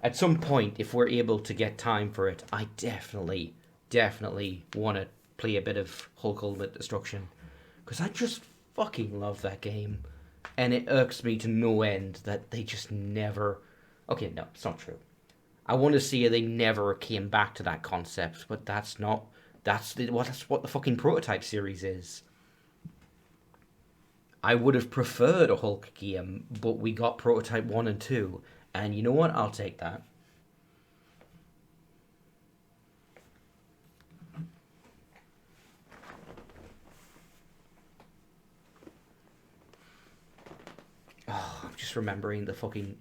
At some point, if we're able to get time for it, I definitely want to play a bit of Hulk Ultimate Destruction. Because I just fucking love that game. And it irks me to no end that they just never. Okay, no, it's not true. I want to see they never came back to that concept, but that's not. That's what the fucking prototype series is. I would have preferred a Hulk game, but we got prototype 1 and 2, and you know what? I'll take that. Oh, I'm just remembering the fucking.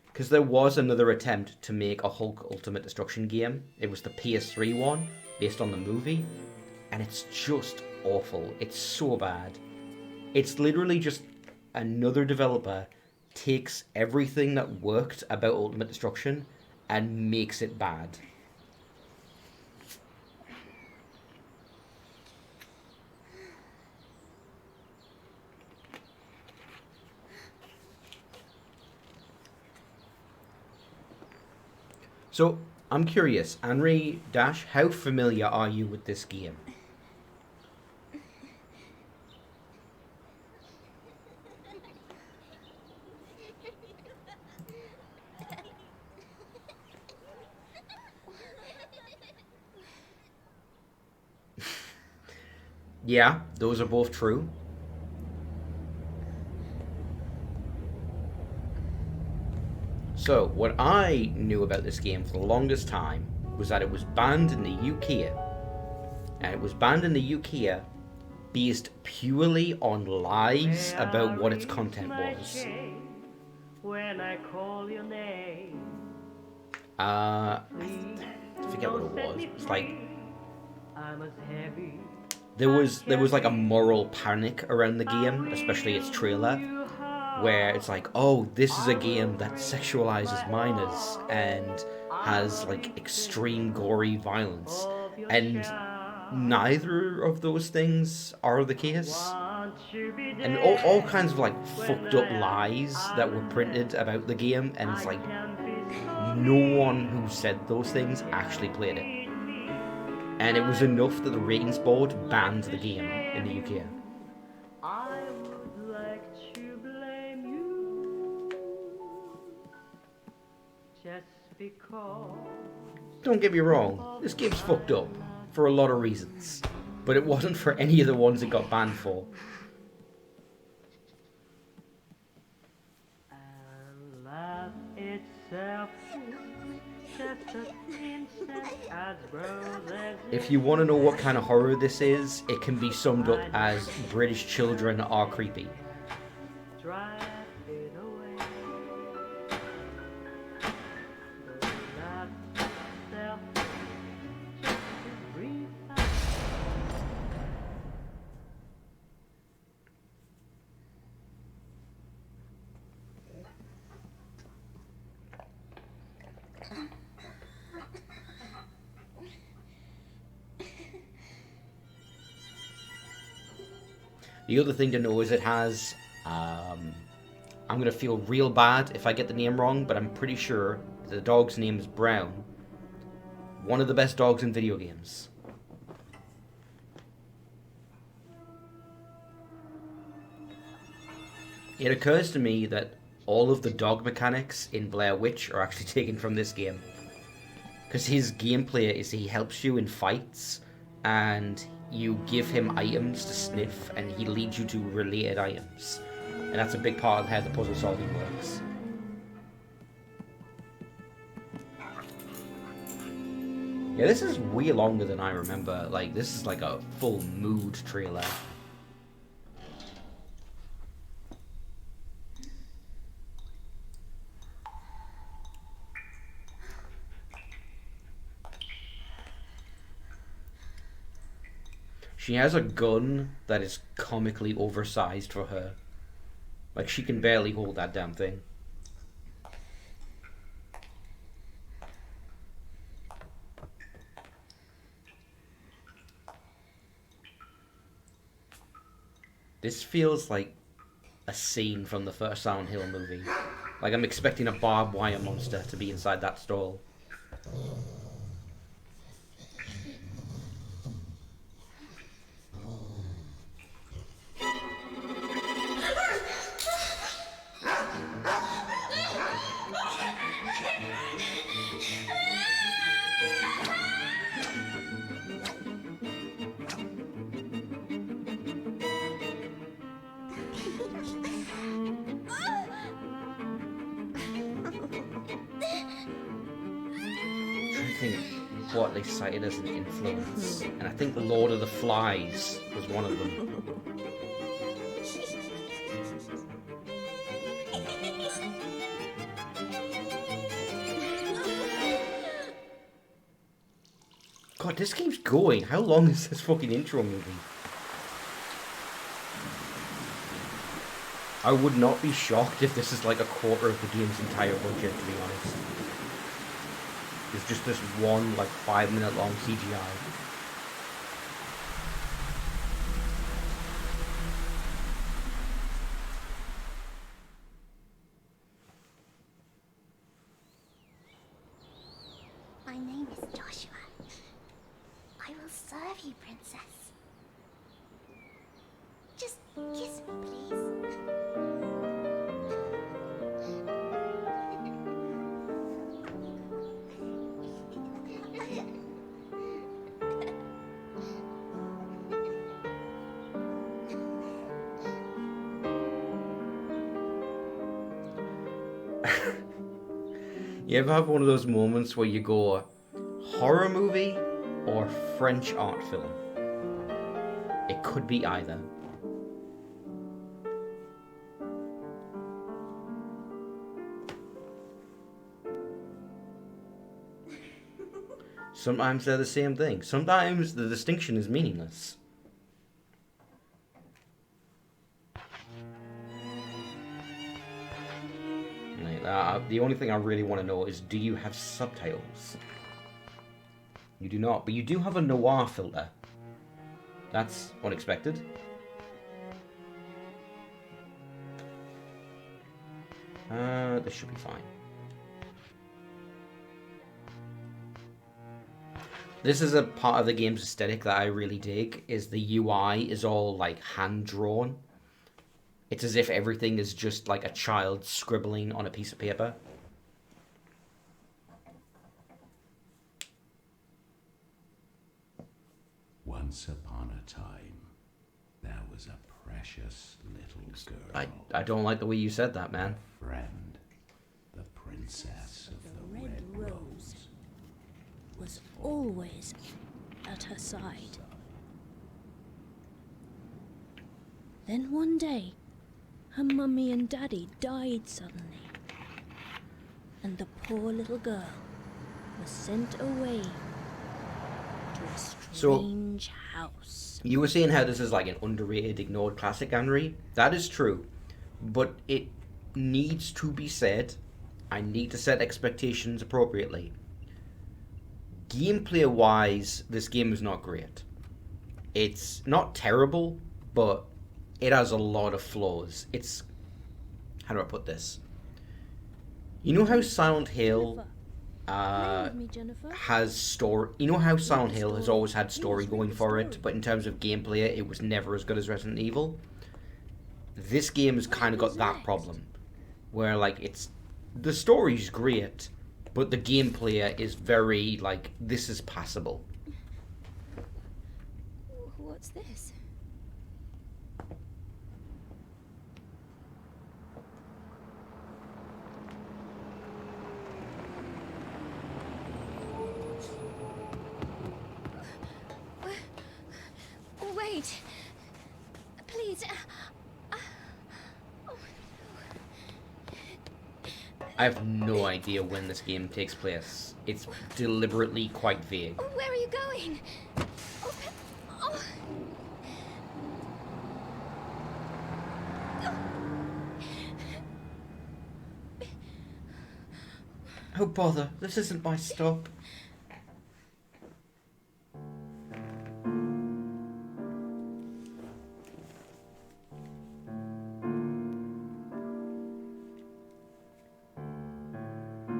Because there was another attempt to make a Hulk Ultimate Destruction game. It was the PS3 one, based on the movie, and it's just awful. It's so bad. It's literally just another developer takes everything that worked about Ultimate Destruction and makes it bad. So I'm curious, Henry Dash, how familiar are you with this game? Yeah, those are both true. So, what I knew about this game for the longest time was that it was banned in the UK. And it was banned in the UK based purely on lies about what its content was. When I call your name, I forget what it set was. me It was like free. I'm as heavy there was like a be. moral panic around the I game, especially its will trailer, you where have. it's like, oh, this is a I will game that give sexualizes my minors all. and I has will like be extreme sure gory violence, of your and charm. neither of those things are the case. Want to be And all kinds of there like when fucked up I lies that were am printed there. about the game, and it's I like can be no one who sorry. said those things actually Can't played it. beat me. And it was I enough that the ratings would board like banned the to game in shame the UK. you. I would like to blame you just because Don't get me wrong, of this game's my fucked up love for a lot of for reasons, but you. it wasn't for any of the ones it got banned for. And love itself, just as innocent as If roses. you want to know what kind of horror this is, it can be summed up I as British children are creepy. just drive it away. The love itself, just a breeze. The other thing to know is it has. I'm gonna feel real bad if I get the name wrong, but I'm pretty sure the dog's name is Brown. One of the best dogs in video games. It occurs to me that all of the dog mechanics in Blair Witch are actually taken from this game. Because his gameplay is he helps you in fights, and you give him items to sniff, and he leads you to related items. And that's a big part of how the puzzle solving works. Yeah, this is way longer than I remember. Like, this is like a full mood trailer. She has a gun that is comically oversized for her. Like, she can barely hold that damn thing. This feels like a scene from the first Silent Hill movie. Like, I'm expecting a barbed wire monster to be inside that stall. I think what they cited as an influence, and I think Lord of the Flies was one of them. God, this game's going. How long is this fucking intro movie? I would not be shocked if this is like a quarter of the game's entire budget, to be honest. It's just this one, like, 5-minute long CGI. My name is Joshua. I will serve you, princess. Just kiss me, please. You ever have one of those moments where you go, horror movie or French art film? It could be either. Sometimes they're the same thing. Sometimes the distinction is meaningless. The only thing I really want to know is, do you have subtitles? You do not, but you do have a noir filter. That's unexpected. This should be fine. This is a part of the game's aesthetic that I really dig, is the UI is all like hand-drawn. It's as if everything is just like a child scribbling on a piece of paper. Once upon a time, there was a precious little girl. I don't like the way you said that, man. Friend, the princess of the Red Rose. Was always at her side. Then one day, her mummy and daddy died suddenly, and the poor little girl was sent away to a strange house. You were saying how this is like an underrated, ignored classic, Henry. That is true, but it needs to be said. I need to set expectations appropriately. Gameplay-wise, this game is not great. It's not terrible, but it has a lot of flaws. It's... how do I put this? You know how Silent Hill has story... You know how Silent Hill has always had story going for it, but in terms of gameplay, it was never as good as Resident Evil? This game has kind of got that problem. Where, like, it's... the story's great, but the gameplay is very, like, this is passable. What's this? Wait. Please. I have no idea when this game takes place. It's deliberately quite vague. Where are you going? Oh. Oh bother, this isn't my stop.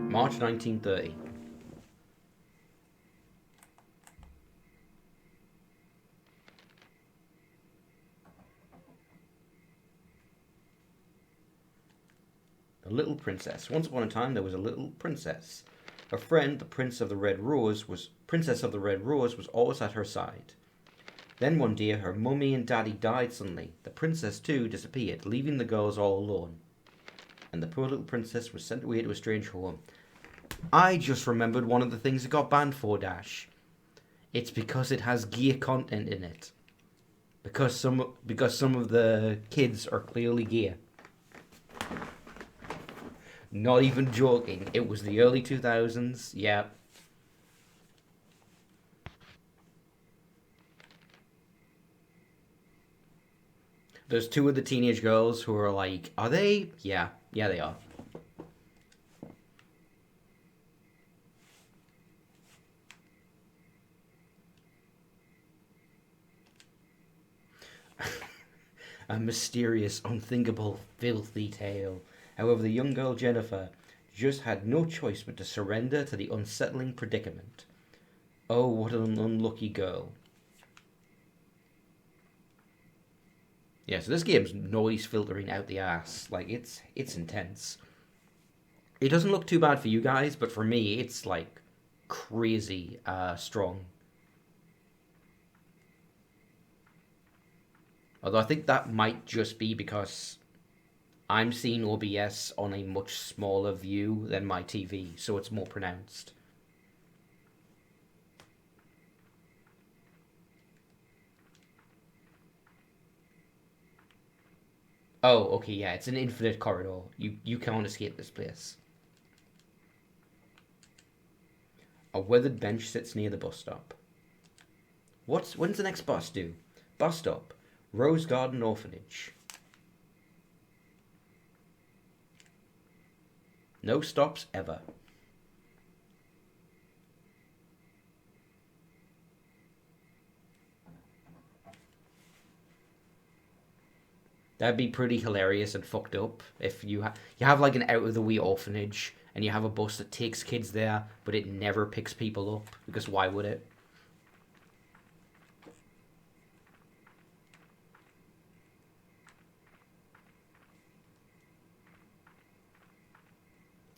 March 1930. The Little Princess. Once upon a time, there was a little princess. Her friend, the Princess of the Red Rose, was always at her side. Then one day, her mummy and daddy died suddenly. The princess, too, disappeared, leaving the girls all alone. And the poor little princess was sent away to a strange home. I just remembered one of the things it got banned for, Dash. It's because it has gay content in it. Because some of the kids are clearly gay. Not even joking. It was the early 2000s. Yeah. There's two of the teenage girls who are like, are they? Yeah. Yeah, they are. A mysterious, unthinkable, filthy tale. However, the young girl Jennifer just had no choice but to surrender to the unsettling predicament. Oh, what an unlucky girl. Yeah, so this game's noise filtering out the ass. Like, it's intense. It doesn't look too bad for you guys, but for me, it's like crazy strong. Although I think that might just be because I'm seeing OBS on a much smaller view than my TV, so it's more pronounced. Oh, okay, yeah, it's an infinite corridor. You can't escape this place. A weathered bench sits near the bus stop. When's the next bus due? Bus stop. Rose Garden Orphanage. No stops ever. That'd be pretty hilarious and fucked up if you have like an out of the way orphanage and you have a bus that takes kids there, but it never picks people up because why would it?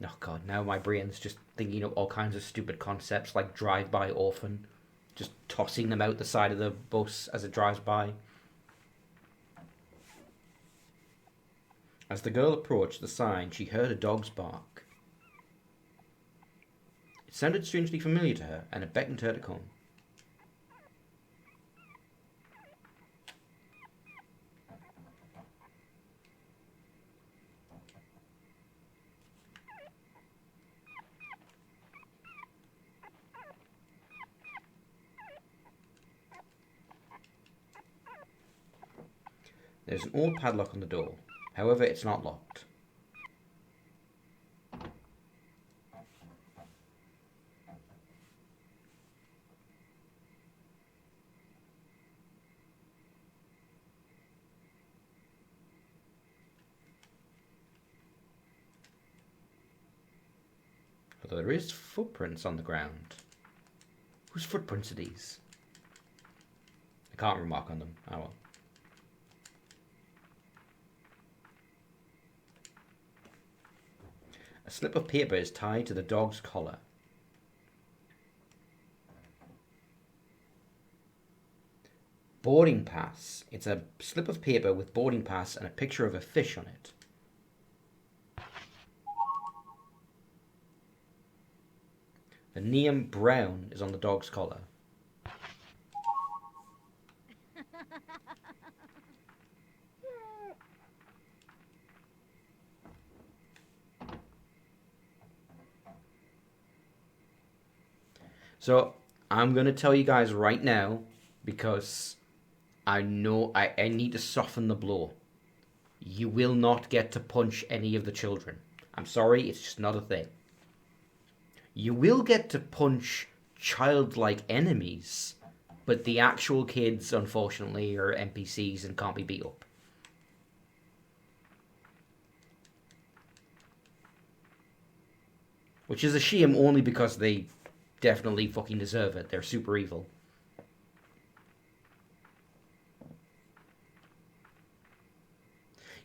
Oh god, now my brain's just thinking of all kinds of stupid concepts like drive-by orphan. Just tossing them out the side of the bus as it drives by. As the girl approached the sign, she heard a dog's bark. It sounded strangely familiar to her, and it beckoned her to come. There's an old padlock on the door. However, it's not locked. Although there is footprints on the ground. Whose footprints are these? I can't remark on them. Oh well. A slip of paper is tied to the dog's collar. Boarding pass. It's a slip of paper with boarding pass and a picture of a fish on it. The name Brown is on the dog's collar. So, I'm going to tell you guys right now, because I know I need to soften the blow. You will not get to punch any of the children. I'm sorry, it's just not a thing. You will get to punch childlike enemies, but the actual kids, unfortunately, are NPCs and can't be beat up. Which is a shame only because they definitely fucking deserve it. They're super evil.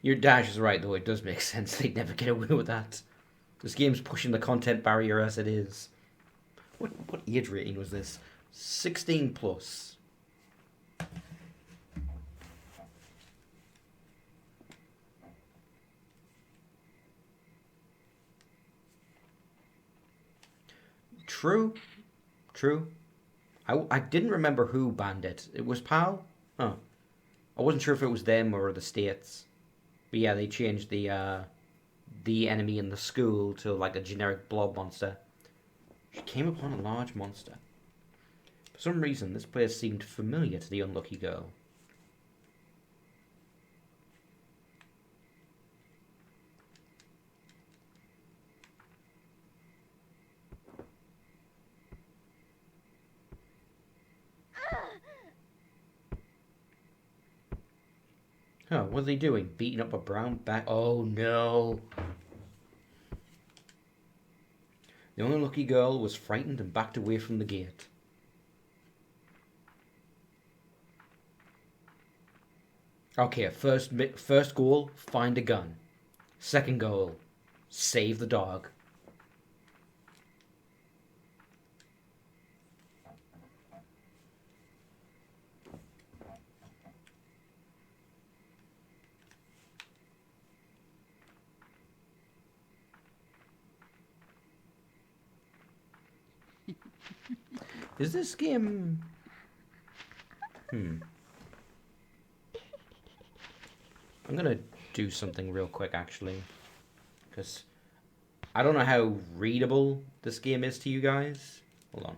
Your Dash is right, though. It does make sense. They'd never get away with that. This game's pushing the content barrier as it is. What age rating was this? 16 plus. True. I didn't remember who banned it. It was PAL? Oh. I wasn't sure if it was them or the States. But yeah, they changed the enemy in the school to like a generic blob monster. She came upon a large monster. For some reason, this place seemed familiar to the unlucky girl. Oh, what are they doing? Beating up a brown bat? Oh no! The unlucky girl was frightened and backed away from the gate. Okay, first goal, find a gun. Second goal, save the dog. Is this game... I'm gonna do something real quick, actually. Because I don't know how readable this game is to you guys. Hold on.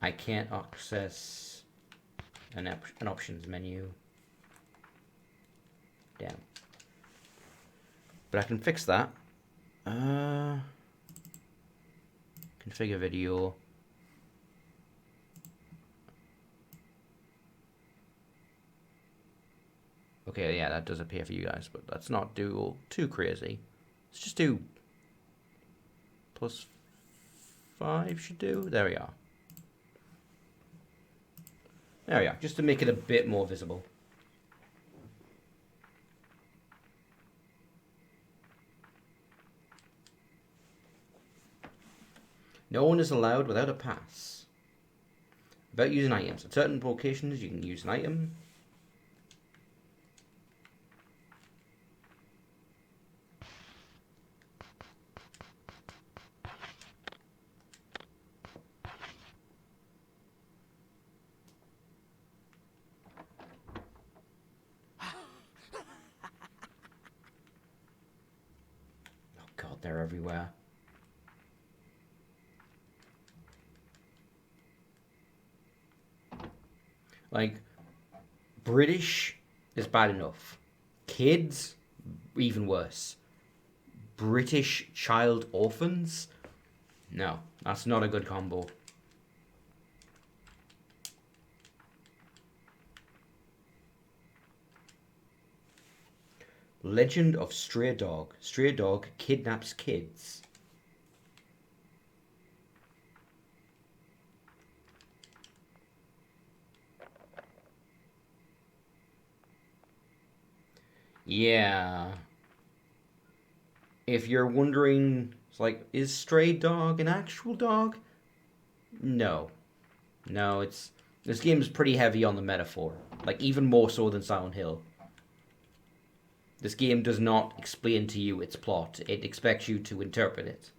I can't access an options menu. Damn. But I can fix that. Configure video. Okay, yeah, that does appear for you guys, but let's not do too crazy. Let's just do +5 should do. There we are. There we are, just to make it a bit more visible. No one is allowed without a pass. About using items. At certain locations, you can use an item. Oh god, they're everywhere. Like, British is bad enough. Kids, even worse. British child orphans? No, that's not a good combo. Legend of Stray Dog. Stray Dog kidnaps kids. Yeah. If you're wondering, it's like, is Stray Dog an actual dog? No. No, this game is pretty heavy on the metaphor. Like, even more so than Silent Hill. This game does not explain to you its plot. It expects you to interpret it.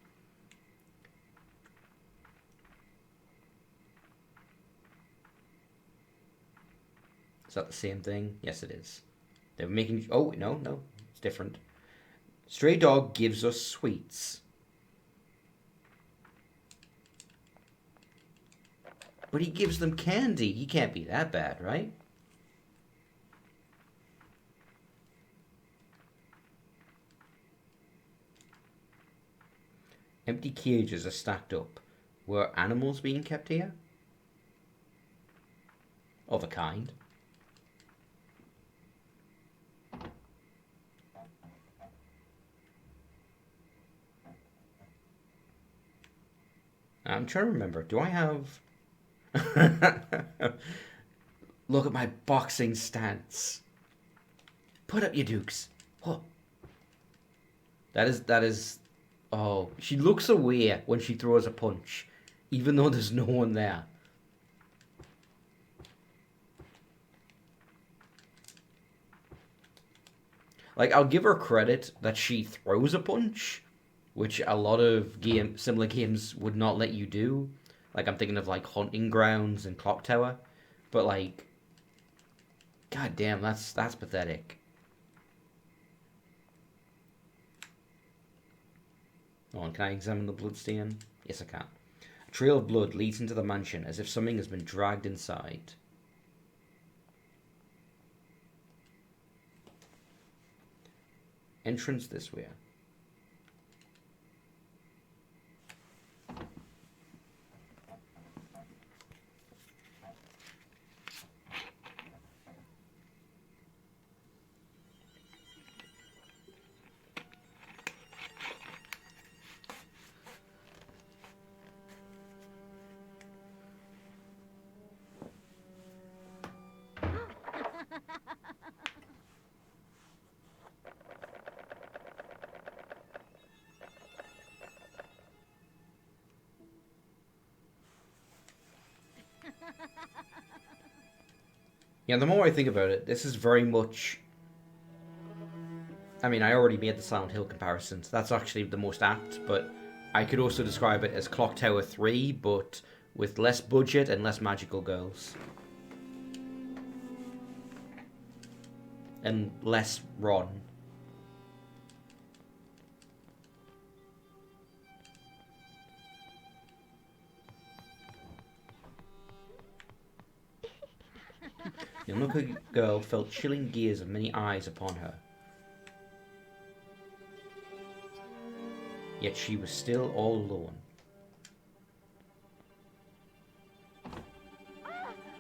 Is that the same thing? Yes, it is. They're making... Oh, no, it's different. Stray Dog gives us sweets. But he gives them candy. He can't be that bad, right? Empty cages are stacked up. Were animals being kept here? Of a kind. I'm trying to remember. Do I have... Look at my boxing stance. Put up your dukes. What? That is... Oh, she looks away when she throws a punch, even though there's no one there. Like, I'll give her credit that she throws a punch, which a lot of similar games would not let you do. Like, I'm thinking of, like, Hunting Grounds and Clock Tower. But, like, god damn, that's pathetic. Oh, can I examine the bloodstain? Yes, I can. A trail of blood leads into the mansion as if something has been dragged inside. Entrance this way. Yeah, the more I think about it, this is very much... I mean, I already made the Silent Hill comparisons. That's actually the most apt, but I could also describe it as Clock Tower 3, but with less budget and less magical girls. And less Ron. The unlucky girl felt chilling gaze of many eyes upon her. Yet she was still all alone.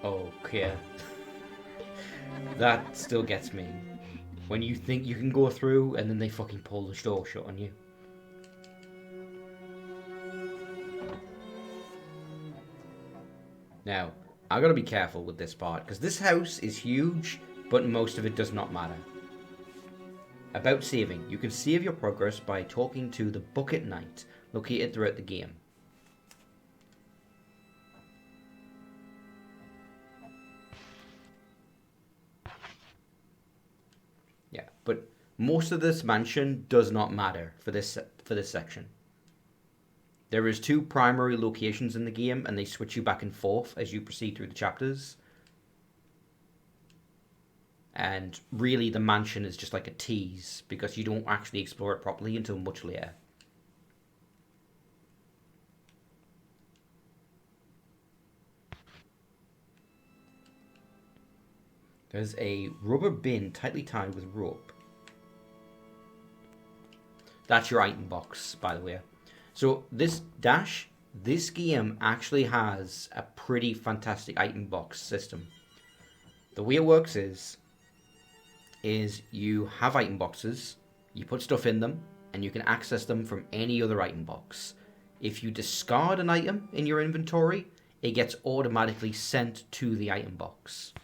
Okay. That still gets me. When you think you can go through and then they fucking pull the door shut on you. Now, I gotta be careful with this part, because this house is huge, but most of it does not matter. About saving. You can save your progress by talking to the Bucket Knight, located throughout the game. Yeah, but most of this mansion does not matter for this section. There is 2 primary locations in the game, and they switch you back and forth as you proceed through the chapters. And really, the mansion is just like a tease, because you don't actually explore it properly until much later. There's a rubber bin tightly tied with rope. That's your item box, by the way. So this game actually has a pretty fantastic item box system. The way it works is you have item boxes, you put stuff in them, and you can access them from any other item box. If you discard an item in your inventory, it gets automatically sent to the item box.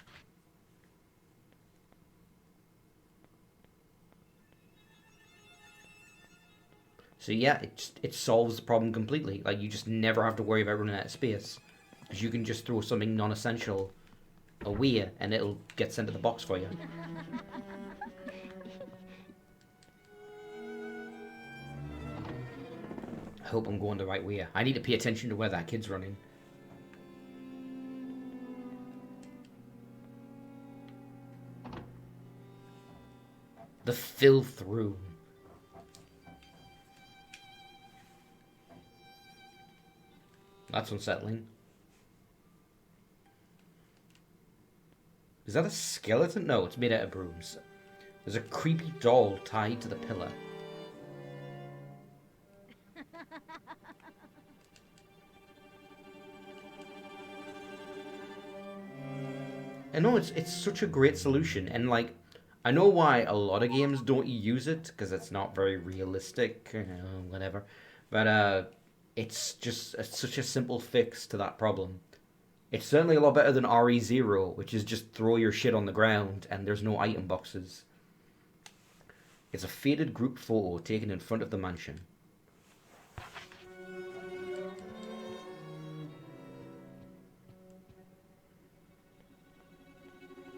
So yeah, it solves the problem completely. Like, you just never have to worry about running out of space, because you can just throw something non-essential away and it'll get sent to the box for you. I hope I'm going the right way. I need to pay attention to where that kid's running. The filth room. That's unsettling. Is that a skeleton? No, it's made out of brooms. There's a creepy doll tied to the pillar. I know it's such a great solution, and like, I know why a lot of games don't use it, because it's not very realistic, whatever. But it's just such a simple fix to that problem. It's certainly a lot better than RE0, which is just throw your shit on the ground and there's no item boxes. It's a faded group photo taken in front of the mansion.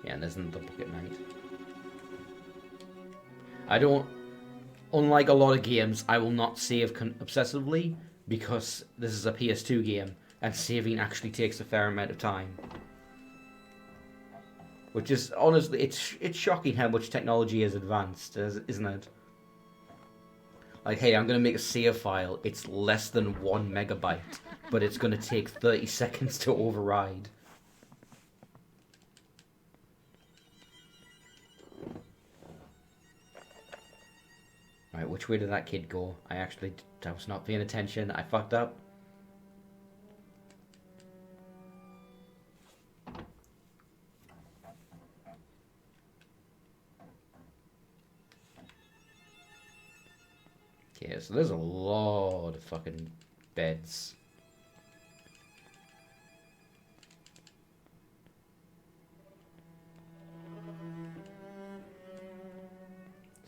Yeah, and there's another book at night. I don't... Unlike a lot of games, I will not save obsessively, because this is a PS2 game, and saving actually takes a fair amount of time. Which is, honestly, it's shocking how much technology has advanced, isn't it? Like, hey, I'm going to make a save file. It's less than 1 megabyte, but it's going to take 30 seconds to override. Right, which way did that kid go? I was not paying attention. I fucked up. Okay, so there's a lot of fucking beds.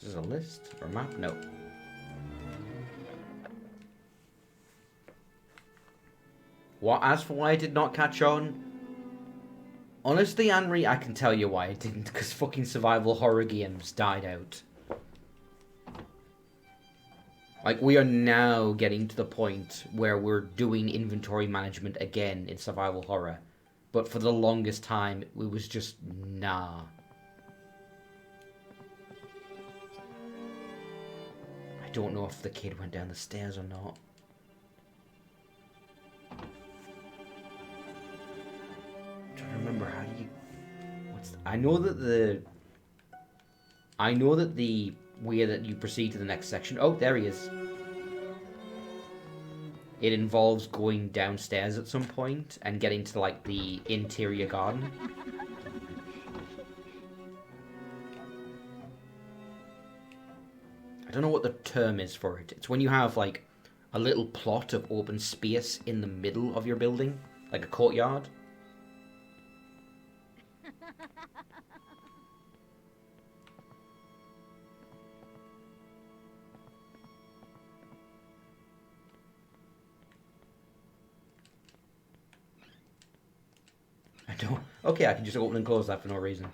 This is a list or map? No. As for why I did not catch on, honestly, Henry, I can tell you why I didn't, because fucking survival horror games died out. Like, we are now getting to the point where we're doing inventory management again in survival horror. But for the longest time, it was just, nah. I don't know if the kid went down the stairs or not. I'm trying to remember, how do you... I know that the way that you proceed to the next section... Oh, there he is. It involves going downstairs at some point and getting to, like, the interior garden. I don't know what the term is for it. It's when you have, like, a little plot of open space in the middle of your building, like a courtyard. I don't... Okay, I can just open and close that for no reason.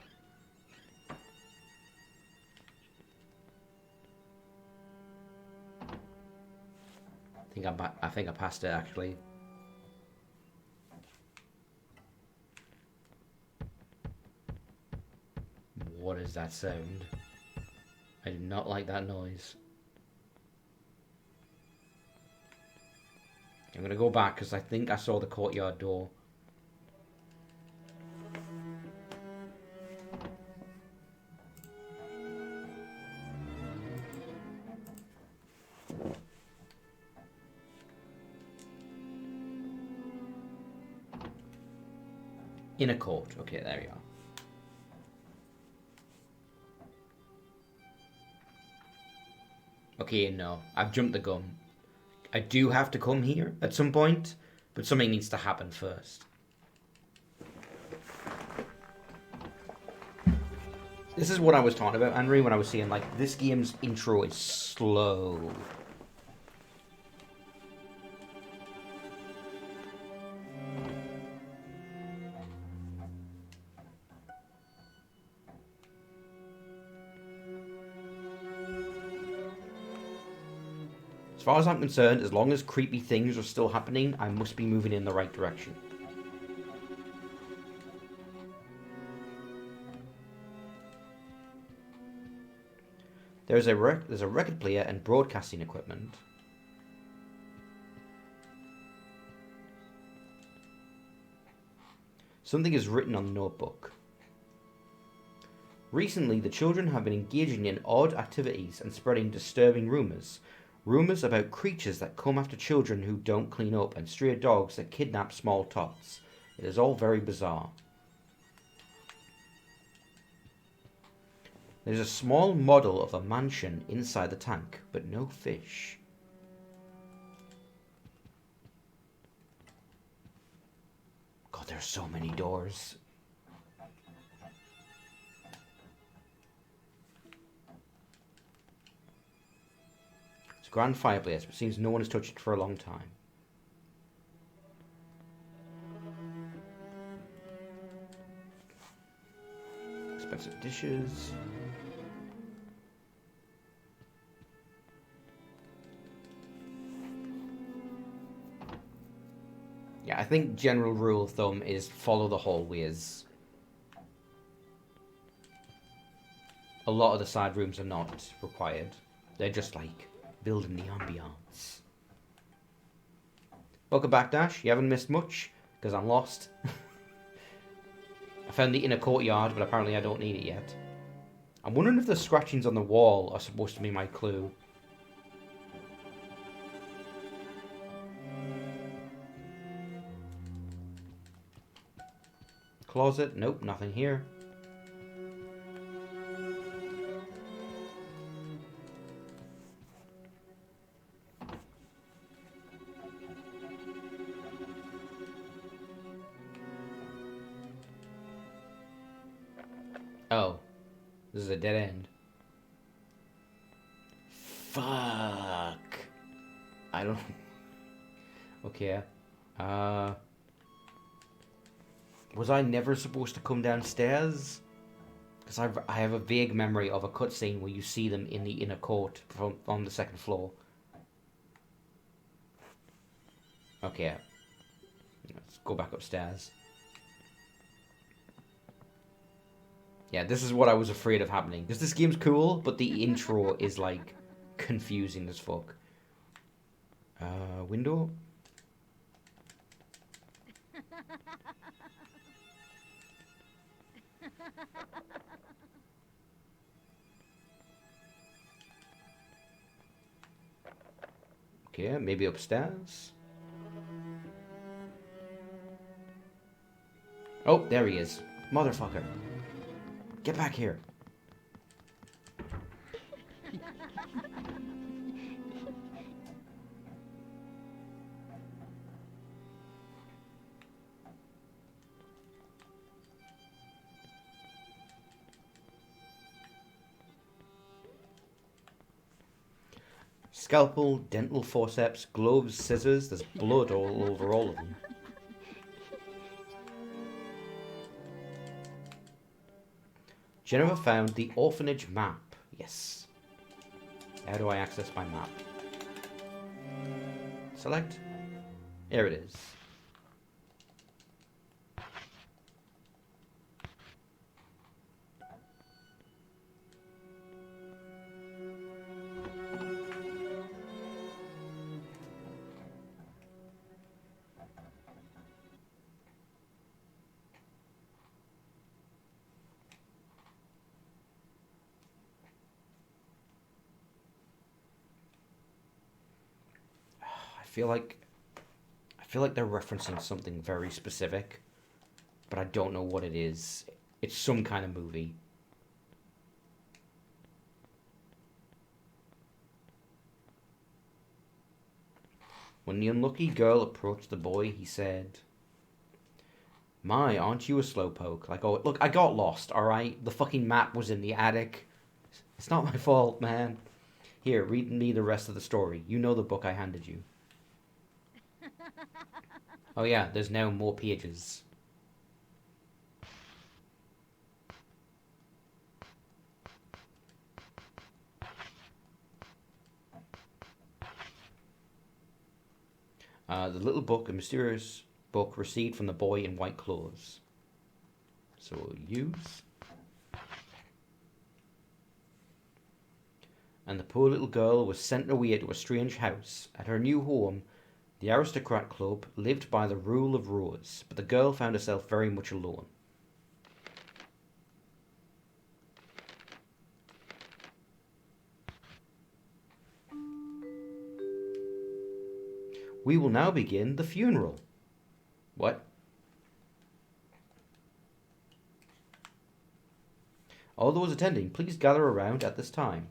I think I passed it, actually. What is that sound? I do not like that noise. I'm gonna go back because I think I saw the courtyard door. Inner court. Okay, there we are. Okay, no. I've jumped the gun. I do have to come here at some point, but something needs to happen first. This is what I was talking about, Henry, when I was saying, like, this game's intro is slow. As far as I'm concerned, as long as creepy things are still happening, I must be moving in the right direction. There's a record player and broadcasting equipment. Something is written on the notebook. Recently, the children have been engaging in odd activities and spreading disturbing rumours. Rumours about creatures that come after children who don't clean up and stray dogs that kidnap small tots. It is all very bizarre. There's a small model of a mansion inside the tank, but no fish. There's so many doors. It's a grand fireplace, but it seems no one has touched it for a long time. Expensive dishes. Yeah, I think general rule of thumb is follow the hallways. A lot of the side rooms are not required. They're just like building the ambiance. Welcome back, Dash. You haven't missed much, because I'm lost. I found the inner courtyard, but apparently I don't need it yet. I'm wondering if the scratchings on the wall are supposed to be my clue. Closet? Nope, nothing here. Oh, this is a dead end. Fuck. I don't... Okay. Was I never supposed to come downstairs? Because I have a vague memory of a cutscene where you see them in the inner court from the second floor. Okay. Let's go back upstairs. Yeah, this is what I was afraid of happening. Because this game's cool, but the intro is, like, confusing as fuck. Window? Okay, maybe upstairs? Oh, there he is. Motherfucker. Get back here. Scalpel, dental forceps, gloves, scissors. There's blood all over all of them. Jennifer found the orphanage map. Yes. How do I access my map? Select. Here it is. I feel like they're referencing something very specific, but I don't know what it is. It's some kind of movie. When the unlucky girl approached the boy, he said, "My, aren't you a slowpoke?" Like, oh, look, I got lost, alright? The fucking map was in the attic. It's not my fault, man. Here, read me the rest of the story. You know the book I handed you. Oh yeah, there's now more pages. The little book, a mysterious book received from the boy in white clothes. So we'll use. And the poor little girl was sent away to a strange house. At her new home, the aristocrat club lived by the rule of rose, but the girl found herself very much alone. We will now begin the funeral. What? All those attending, please gather around at this time.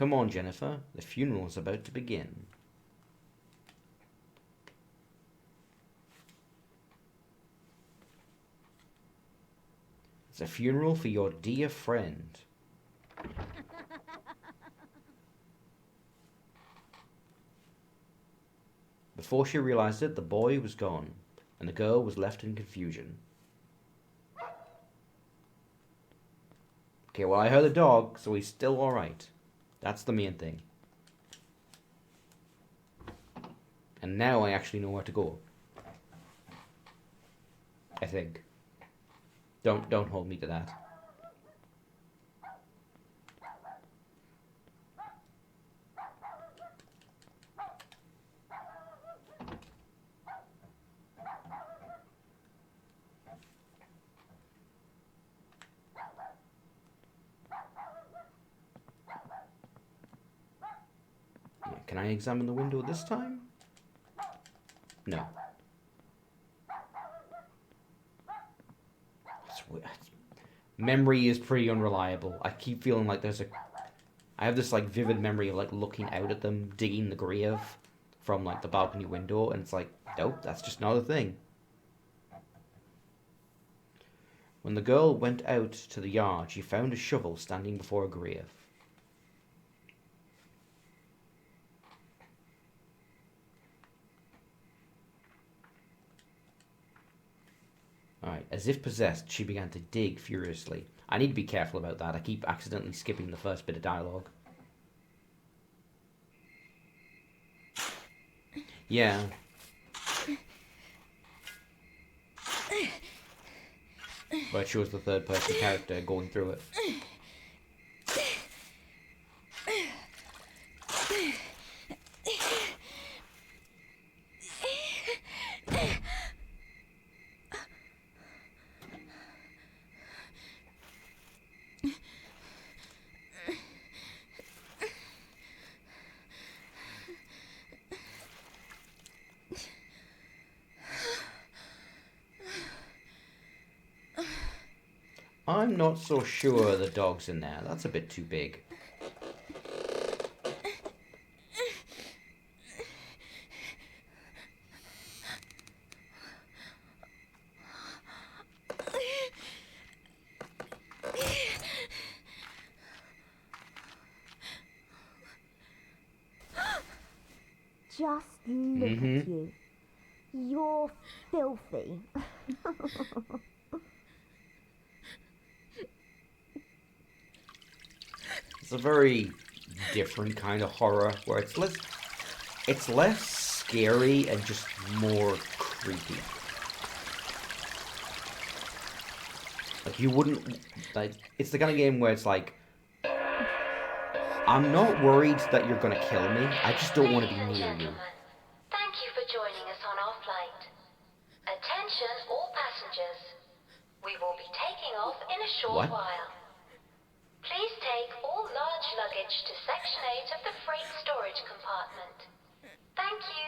Come on, Jennifer. The funeral's about to begin. It's a funeral for your dear friend. Before she realized it, the boy was gone, and the girl was left in confusion. Okay, well, I heard the dog, so he's still alright. That's the main thing. And now I actually know where to go. I think. Don't hold me to that. Can I examine the window this time? No. Memory is pretty unreliable. I keep feeling like I have this like vivid memory of like looking out at them digging the grave from like the balcony window, and it's like, nope, that's just not a thing. When the girl went out to the yard, she found a shovel standing before a grave. Alright, as if possessed, she began to dig furiously. I need to be careful about that. I keep accidentally skipping the first bit of dialogue. Yeah. But it shows the third person character going through it. I'm not so sure the dog's in there. That's a bit too big. Just look at you. You're filthy. It's a very different kind of horror where it's less scary and just more creepy. Like you wouldn't like it's the kind of game where it's like I'm not worried that you're gonna kill me. I just don't want to be near you. Thank you for joining us on our flight. Attention all passengers. We will be taking off in a short What? while. Please take all large luggage to Section 8 of the freight storage compartment. Thank you.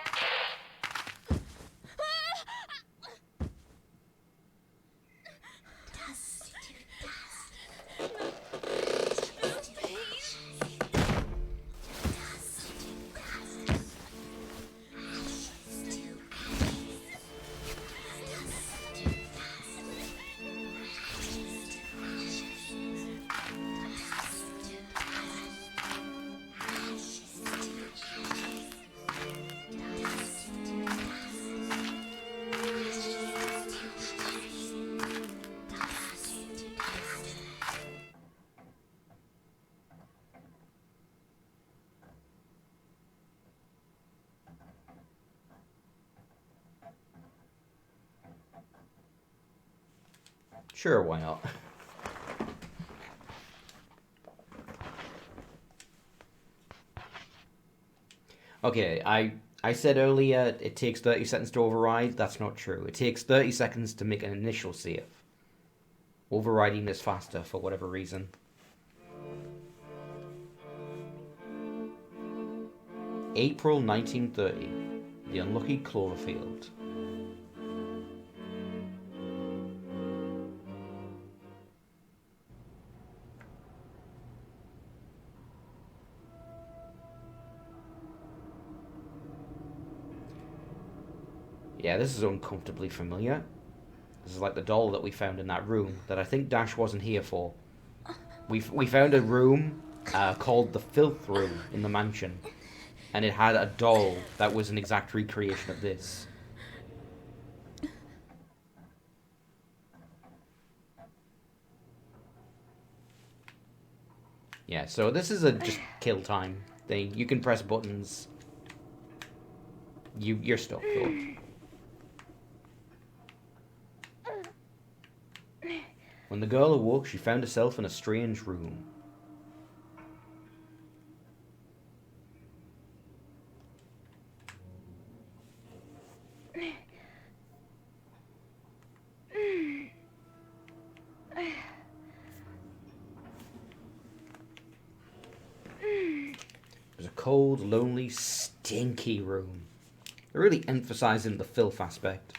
Sure, why not? Okay, I said earlier it takes 30 seconds to override. That's not true. It takes 30 seconds to make an initial save. Overriding is faster for whatever reason. April 1930. The Unlucky Cloverfield. Yeah, this is uncomfortably familiar. This is like the doll that we found in that room that I think Dash wasn't here for. We found a room called the Filth Room in the mansion. And it had a doll that was an exact recreation of this. Yeah, so this is a just kill time thing. You can press buttons. You're stuck. Cool. When the girl awoke, she found herself in a strange room. It was a cold, lonely, stinky room. They're really emphasizing the filth aspect.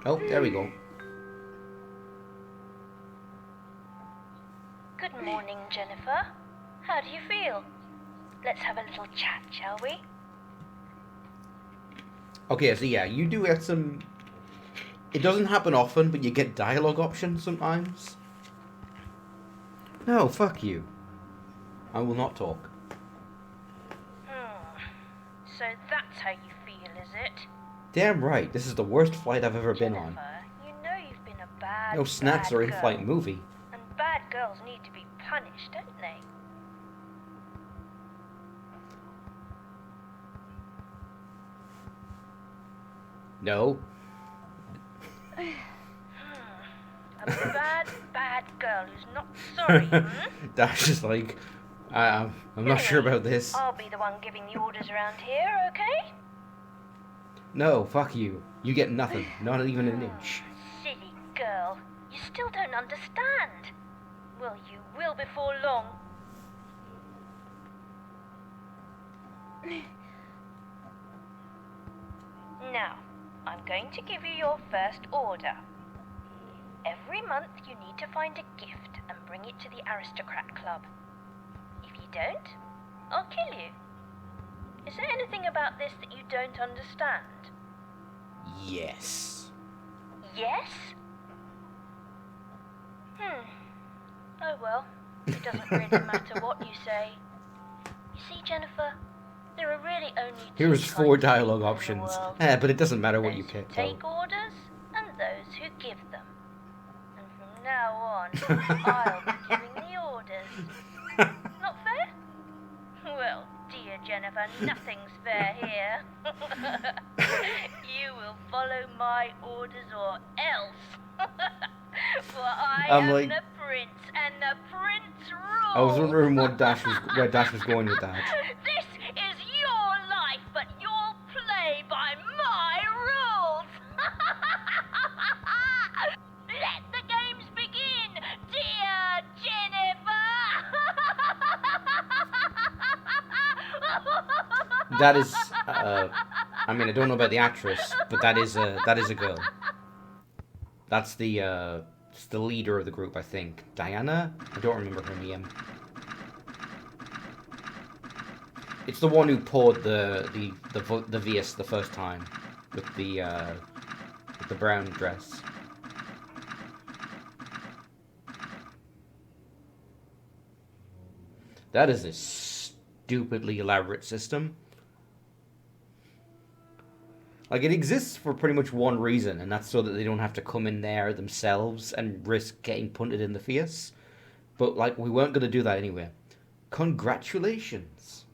Oh, there we go. Good morning, Jennifer. How do you feel? Let's have a little chat, shall we? Okay, so yeah, you do get some... It doesn't happen often, but you get dialogue options sometimes. No, fuck you. I will not talk. So that's how you feel, is it? Damn right, this is the worst flight I've ever been on. Jennifer, you know you've been a bad, No snacks bad or in-flight girl. movie. And bad girls need to be punished, don't they? No. A bad, bad girl who's not sorry, Dash is like, I'm not sure about this. I'll be the one giving the orders around here, okay? No, fuck you. You get nothing, not even an inch. Silly girl. You still don't understand. Well, you will before long. Now, I'm going to give you your first order. Every month you need to find a gift and bring it to the Aristocrat Club. If you don't, I'll kill you. Is there anything about this that you don't understand? Yes. Yes? Oh well, it doesn't really matter what you say. You see, Jennifer, there are really only two Here's kinds 4 of dialogue people in the options. world. But it doesn't matter what Those you who pick. take orders and those who give them. And from now on, I'll be giving the orders. Not fair? Well, dear Jennifer, nothing's fair here. You will follow my orders or else. For I'm am like- the prince, and the prince rules. I was wondering where Dash was going with that. This is your life, but you'll play by my rules. Let the games begin, dear Jennifer. That is, I mean, I don't know about the actress, but that is a girl. That's the leader of the group, I think. Diana? I don't remember her name. It's the one who poured the Vias the first time with the brown dress. That is a stupidly elaborate system. Like, it exists for pretty much one reason, and that's so that they don't have to come in there themselves and risk getting punted in the face. But, like, we weren't going to do that anyway. Congratulations.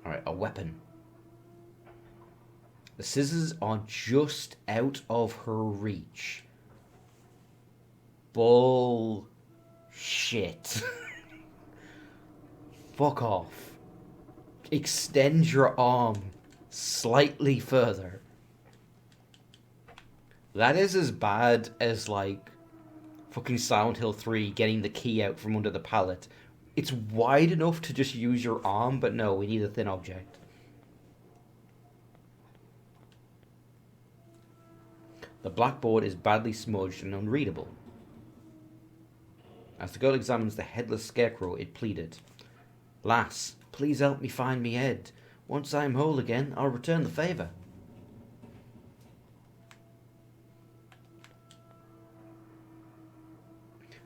Alright, a weapon. The scissors are just out of her reach. Bullshit. Fuck off. Extend your arm slightly further. That is as bad as, like, fucking Silent Hill 3 getting the key out from under the pallet. It's wide enough to just use your arm, but no, we need a thin object. The blackboard is badly smudged and unreadable. As the girl examines the headless scarecrow, it pleaded, "Lass, please help me find me head. Once I am whole again, I'll return the favour."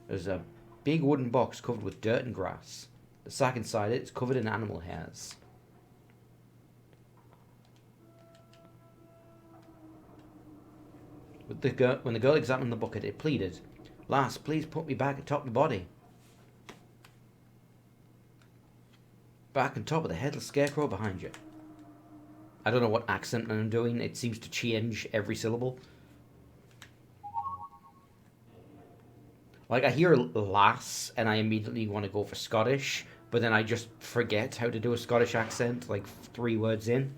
There's a big wooden box covered with dirt and grass. The sack inside it is covered in animal hairs. When the girl examined the bucket, it pleaded, "Lass, please put me back atop my body." Back on top of the headless scarecrow behind you. I don't know what accent I'm doing. It seems to change every syllable. Like, I hear lass, and I immediately want to go for Scottish, but then I just forget how to do a Scottish accent, like 3 words in.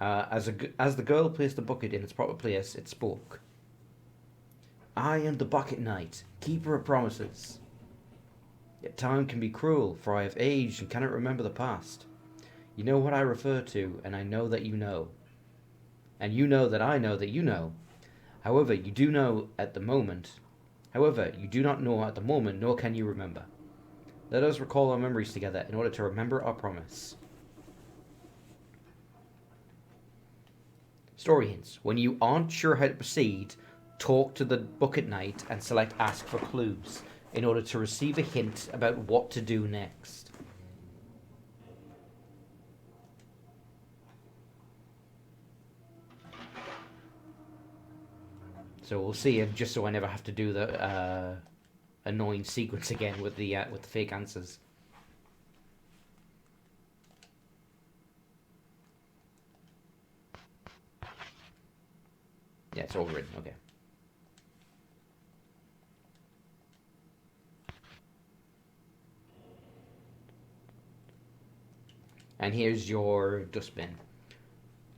As the girl placed the bucket in its proper place, it spoke. "I am the Bucket Knight, keeper of promises. Yet time can be cruel, for I have aged and cannot remember the past. You know what I refer to, and I know that you know. And you know that I know that you know. However, you do not know at the moment, nor can you remember. Let us recall our memories together in order to remember our promise." Story hints. When you aren't sure how to proceed, talk to the Bucket Knight and select Ask for Clues in order to receive a hint about what to do next. So we'll see if, just so I never have to do the annoying sequence again with the fake answers. Yeah, it's overwritten. Okay. And here's your dustbin.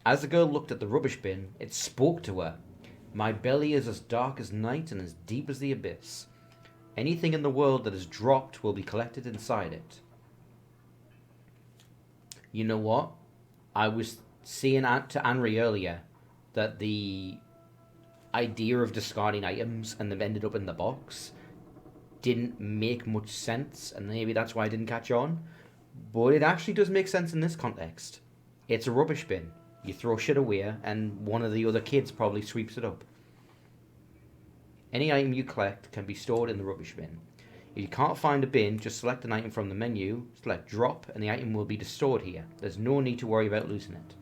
As the girl looked at the rubbish bin, it spoke to her. "My belly is as dark as night and as deep as the abyss. Anything in the world that is dropped will be collected inside it." You know what? I was saying to Anri earlier that the idea of discarding items and them ended up in the box didn't make much sense, and maybe that's why I didn't catch on. But it actually does make sense in this context. It's a rubbish bin. You throw shit away, and one of the other kids probably sweeps it up. Any item you collect can be stored in the rubbish bin. If you can't find a bin, just select an item from the menu, select drop, and the item will be stored here. There's no need to worry about losing it.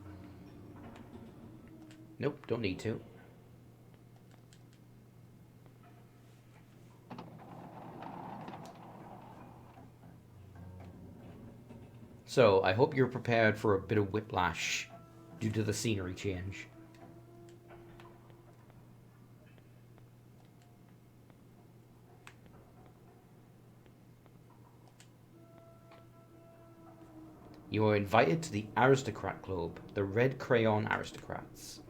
Nope, don't need to. So, I hope you're prepared for a bit of whiplash due to the scenery change. You are invited to the Aristocrat Club, the Red Crayon Aristocrats.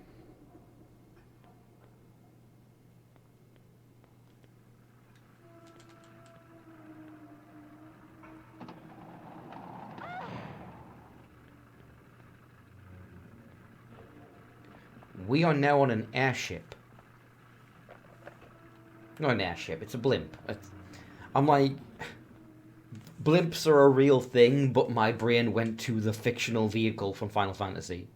We are now on an airship. Not an airship, it's a blimp. I'm like, blimps are a real thing, but my brain went to the fictional vehicle from Final Fantasy.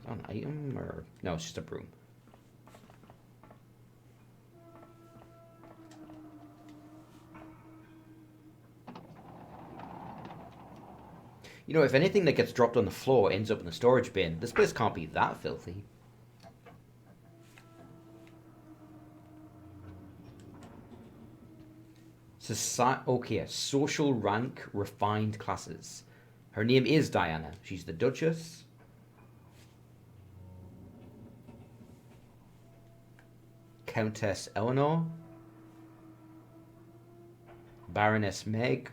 An item, or no, it's just a broom. You know, if anything that gets dropped on the floor ends up in the storage bin, this place can't be that filthy. Okay, social rank, refined classes. Her name is Diana. She's the Duchess. Countess Eleanor. Baroness Meg.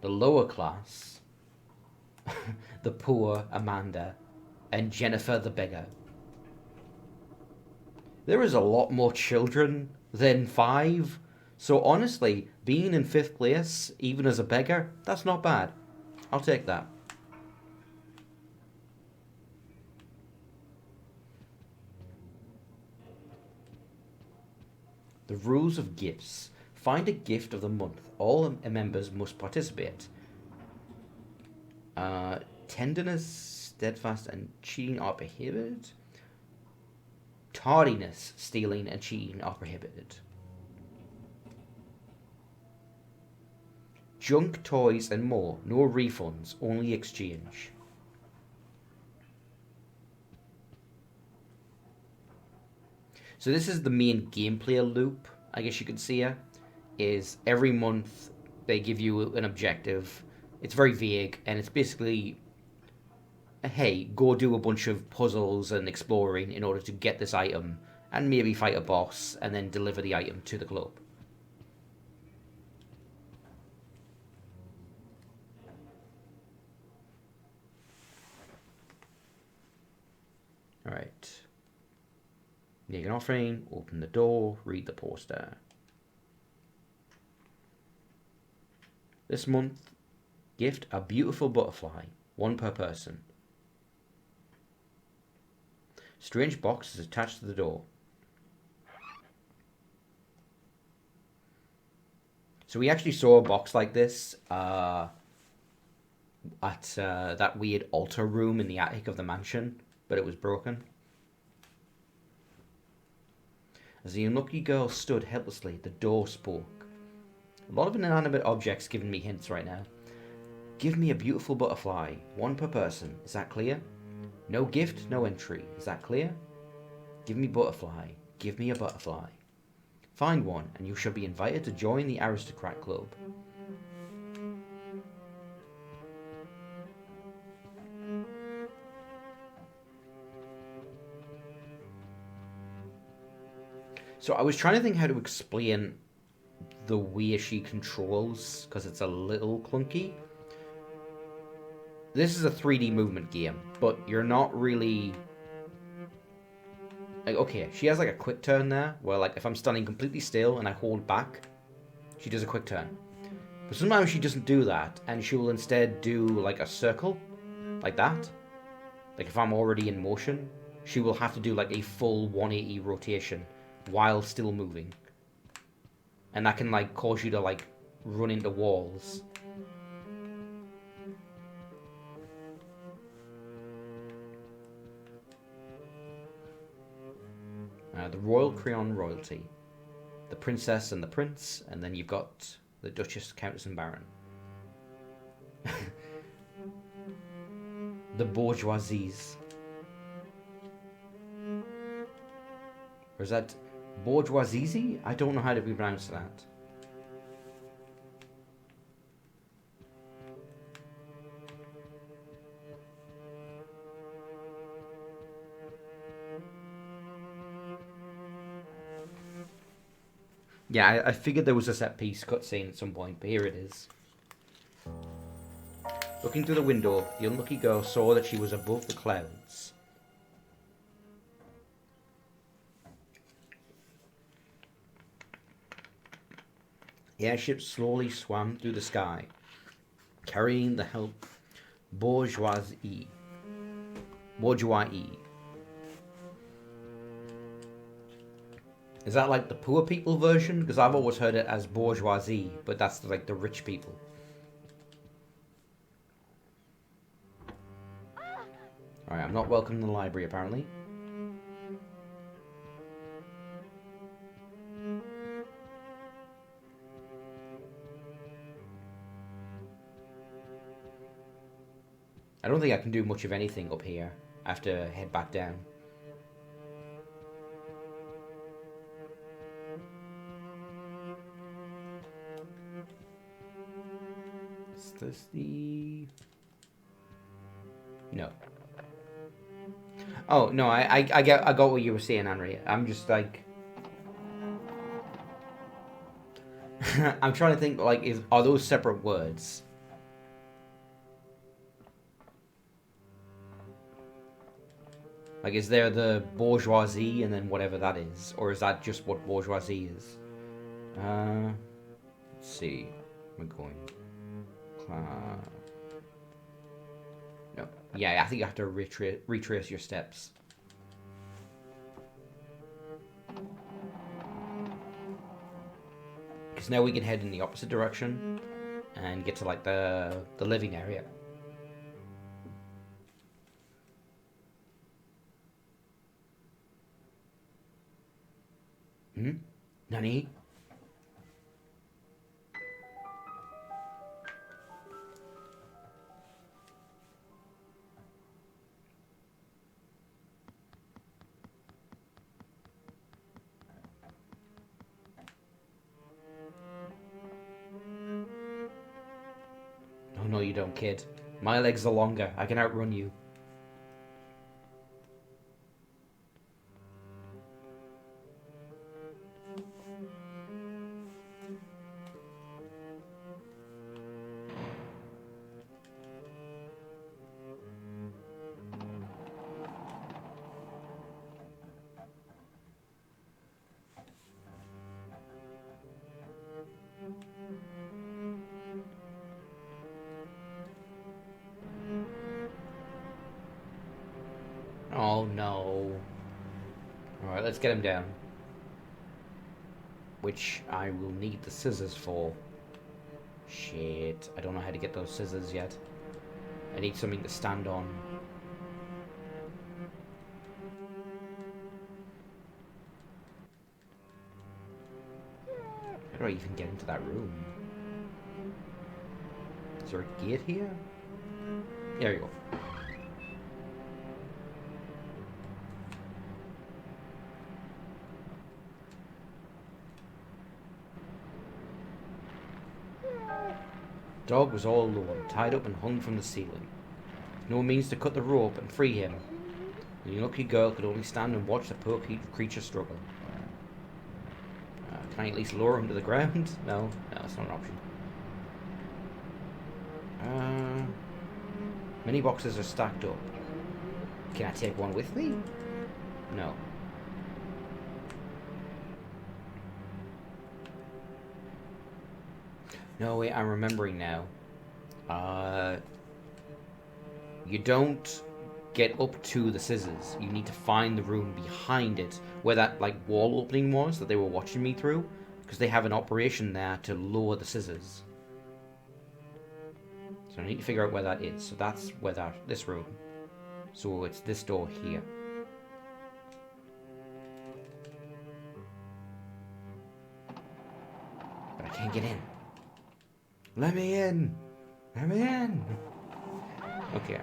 The lower class. The poor Amanda. And Jennifer the beggar. There is a lot more children than 5. So honestly, being in 5th place, even as a beggar, that's not bad. I'll take that. The rules of gifts. Find a gift of the month. All members must participate. Tenderness, steadfast, and cheating are prohibited. Tardiness, stealing, and cheating are prohibited. Junk, toys, and more. No refunds, only exchange. So this is the main gameplay loop, I guess you could see here, is every month they give you an objective. It's very vague, and it's basically, hey, go do a bunch of puzzles and exploring in order to get this item, and maybe fight a boss, and then deliver the item to the club. Alright. Make an offering, open the door, read the poster. This month, gift a beautiful butterfly, 1 per person. Strange box is attached to the door. So we actually saw a box like this at that weird altar room in the attic of the mansion, but it was broken. As the unlucky girl stood helplessly, the door spoke. A lot of inanimate objects giving me hints right now. Give me a beautiful butterfly, 1 per person. Is that clear? No gift, no entry. Is that clear? Give me butterfly. Give me a butterfly. Find one, and you shall be invited to join the Aristocrat Club. So I was trying to think how to explain the way she controls, because it's a little clunky. This is a 3D movement game, but you're not really... Like, okay, she has like a quick turn there, where like if I'm standing completely still and I hold back, she does a quick turn. But sometimes she doesn't do that, and she will instead do like a circle, like that. Like if I'm already in motion, she will have to do like a full 180 rotation while still moving. And that can like cause you to like run into walls. The Royal Creon Royalty. The Princess and the Prince, and then you've got the Duchess, Countess and Baron. The Bourgeoisies. Or is that Bourgeoisie? I don't know how to pronounce that. Yeah, I figured there was a set piece cutscene at some point, but here it is. Looking through the window, the unlucky girl saw that she was above the clouds. The airship slowly swam through the sky, carrying the help bourgeoisie. Is that like the poor people version? Because I've always heard it as bourgeoisie, but that's like the rich people. Alright, I'm not welcome in the library apparently. I don't think I can do much of anything up here. I have to head back down. this the... No. Oh, no, I got what you were saying, Henry. I'm just like... I'm trying to think, like, are those separate words? Like, is there the bourgeoisie and then whatever that is? Or is that just what bourgeoisie is? Let's see. We're going... No. Yeah, I think you have to retrace your steps. Because now we can head in the opposite direction and get to, like, the living area. Nani? Oh no, you don't, kid. My legs are longer. I can outrun you. Oh no. Alright, let's get him down. Which I will need the scissors for. Shit, I don't know how to get those scissors yet. I need something to stand on. How do I even get into that room? Is there a gate here? There you go. The dog was all alone, tied up and hung from the ceiling. No means to cut the rope and free him. The unlucky girl could only stand and watch the poor creature struggle. Can I at least lower him to the ground? No, that's not an option. Many boxes are stacked up. Can I take one with me? No. No, wait, I'm remembering now. You don't get up to the scissors. You need to find the room behind it, where that, like, wall opening was that they were watching me through, because they have an operation there to lower the scissors. So I need to figure out where that is. So that's where this room. So it's this door here. But I can't get in. Let me in! Let me in! Okay.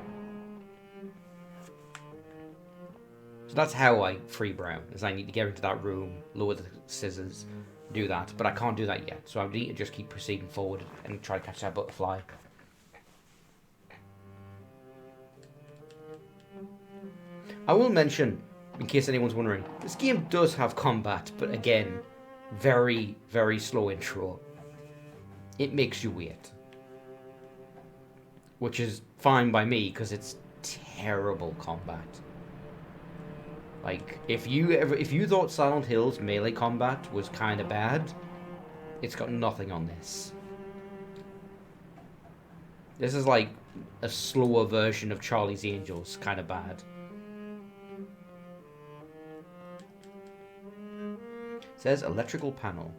So that's how I free Brown, is I need to get into that room, lower the scissors, do that. But I can't do that yet, so I need to just keep proceeding forward and try to catch that butterfly. I will mention, in case anyone's wondering, this game does have combat, but again, very, very slow intro. It makes you wait. Which is fine by me, because it's terrible combat. Like, if you thought Silent Hill's melee combat was kind of bad, it's got nothing on this. This is like a slower version of Charlie's Angels, kind of bad. It says electrical panel.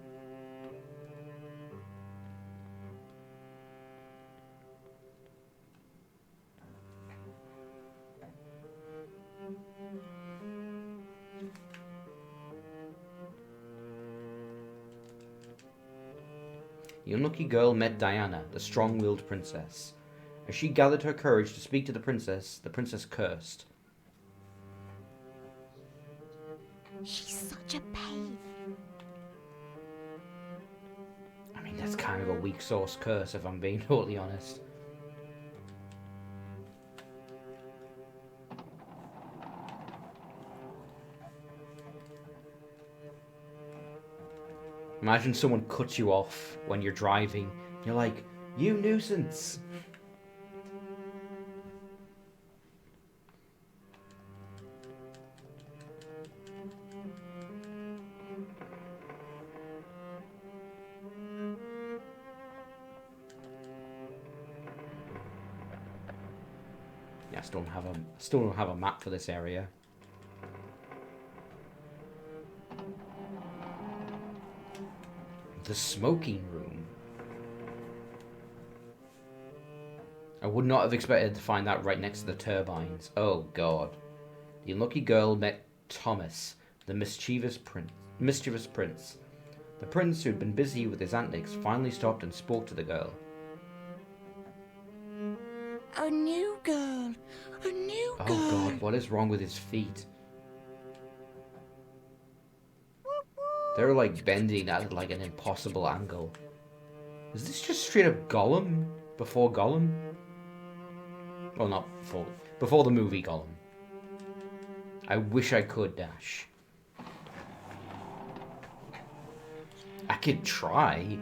The unlucky girl met Diana, the strong-willed princess. As she gathered her courage to speak to the princess cursed. She's such a pain. I mean, that's kind of a weak sauce curse, if I'm being totally honest. Imagine someone cuts you off when you're driving. You're like, you nuisance. Yeah, I still don't have a map for this area. The smoking room. I would not have expected to find that right next to the turbines. Oh god. The unlucky girl met Thomas, the mischievous prince. The prince, who'd been busy with his antics, finally stopped and spoke to the girl. A new girl. A new girl. Oh god, what is wrong with his feet? They're like bending at like an impossible angle. Is this just straight up Gollum? Before Gollum? Well, not before. Before the movie Gollum. I wish I could dash. I could try.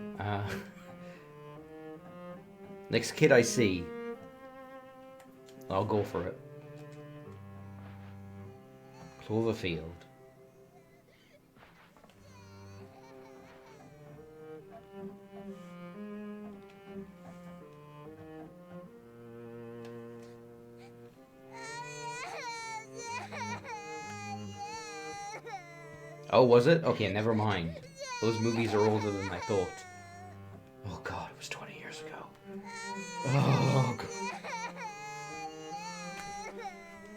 Next kid I see, I'll go for it. Cloverfield. Oh, was it? Okay, never mind. Those movies are older than I thought. Oh god, it was 20 years ago. Oh god.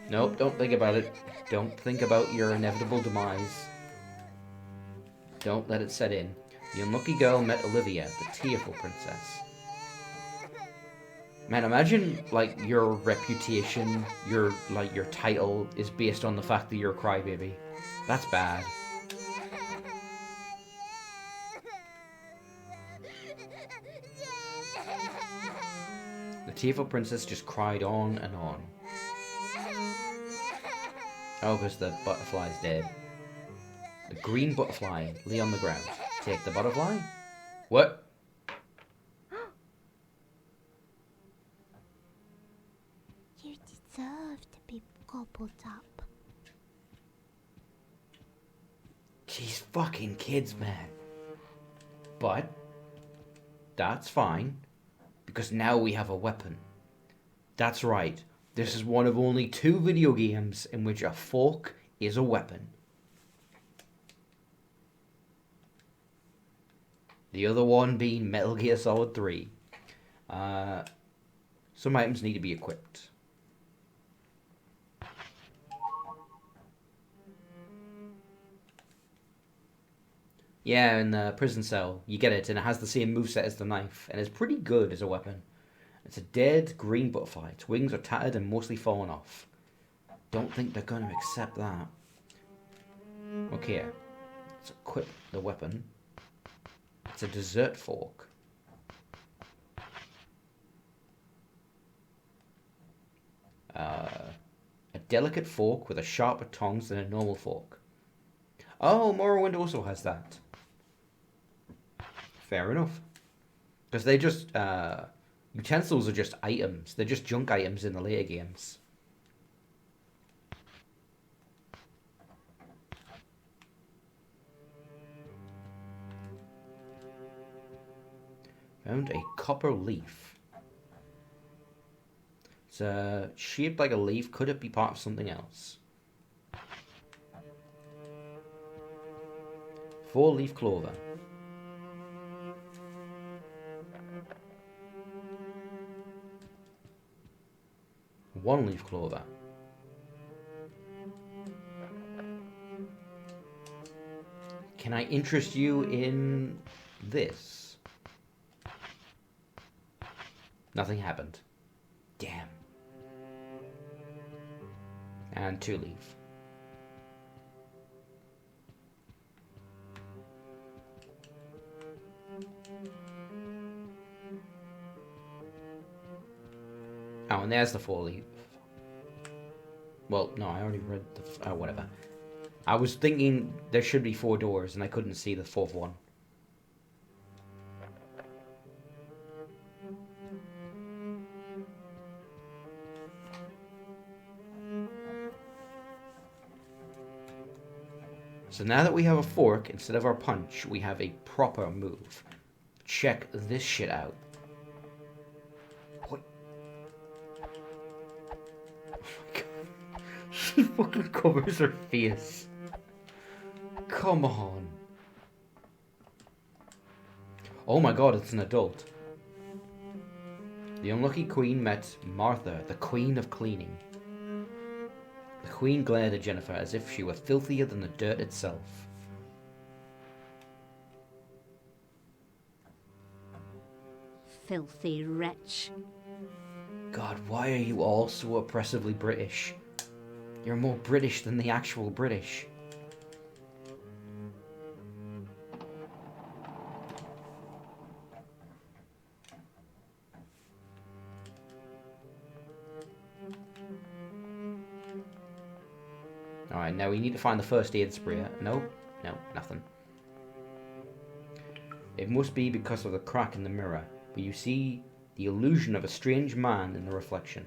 Nope, don't think about it. Don't think about your inevitable demise. Don't let it set in. The unlucky girl met Olivia, the tearful princess. Man, imagine, like, your reputation, your title is based on the fact that you're a crybaby. That's bad. The tearful princess just cried on and on. Oh, because the butterfly's dead. The green butterfly lay on the ground. Take the butterfly? What? You deserve to be gobbled up. These fucking kids, man. But that's fine, because now we have a weapon. That's right. This is one of only 2 video games in which a fork is a weapon. The other one being Metal Gear Solid 3. Some items need to be equipped. Yeah, in the prison cell, you get it, and it has the same moveset as the knife, and it's pretty good as a weapon. It's a dead green butterfly. Its wings are tattered and mostly fallen off. Don't think they're going to accept that. Okay, let's equip the weapon. It's a dessert fork. A delicate fork with a sharper tongs than a normal fork. Oh, Morrowind also has that. Fair enough. Because they just, utensils are just items. They're just junk items in the later games. Found a copper leaf. It's shaped like a leaf. Could it be part of something else? 4-leaf clover. One-leaf clover. Can I interest you in this? Nothing happened. Damn. And 2-leaf. Oh, and there's the 4 leaf. Well, no, I already read the... Oh, whatever. I was thinking there should be 4 doors, and I couldn't see the 4th one. So now that we have a fork instead of our punch, we have a proper move. Check this shit out. What? Oh my god. She fucking covers her face. Come on. Oh my god, it's an adult. The unlucky queen met Martha, the queen of cleaning. The queen glared at Jennifer as if she were filthier than the dirt itself. Filthy wretch. God, why are you all so oppressively British? You're more British than the actual British. Alright, now we need to find the first aid sprayer. No, nothing. It must be because of the crack in the mirror, where you see the illusion of a strange man in the reflection.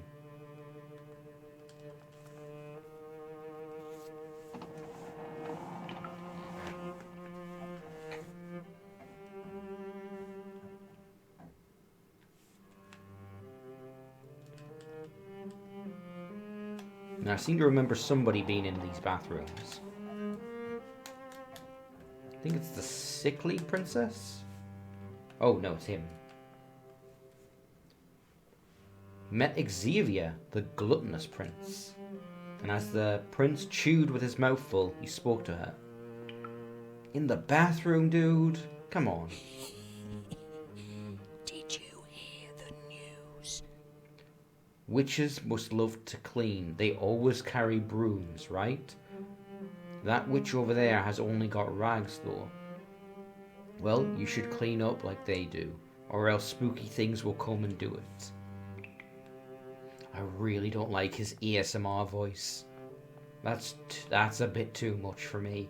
Now, I seem to remember somebody being in these bathrooms. I think it's the sickly princess? Oh, no, it's him. Met Xavier, the gluttonous prince. And as the prince chewed with his mouth full, he spoke to her. In the bathroom, dude? Come on. Did you hear the news? Witches must love to clean. They always carry brooms, right? That witch over there has only got rags, though. Well, you should clean up like they do, or else spooky things will come and do it. I really don't like his ASMR voice. That's a bit too much for me.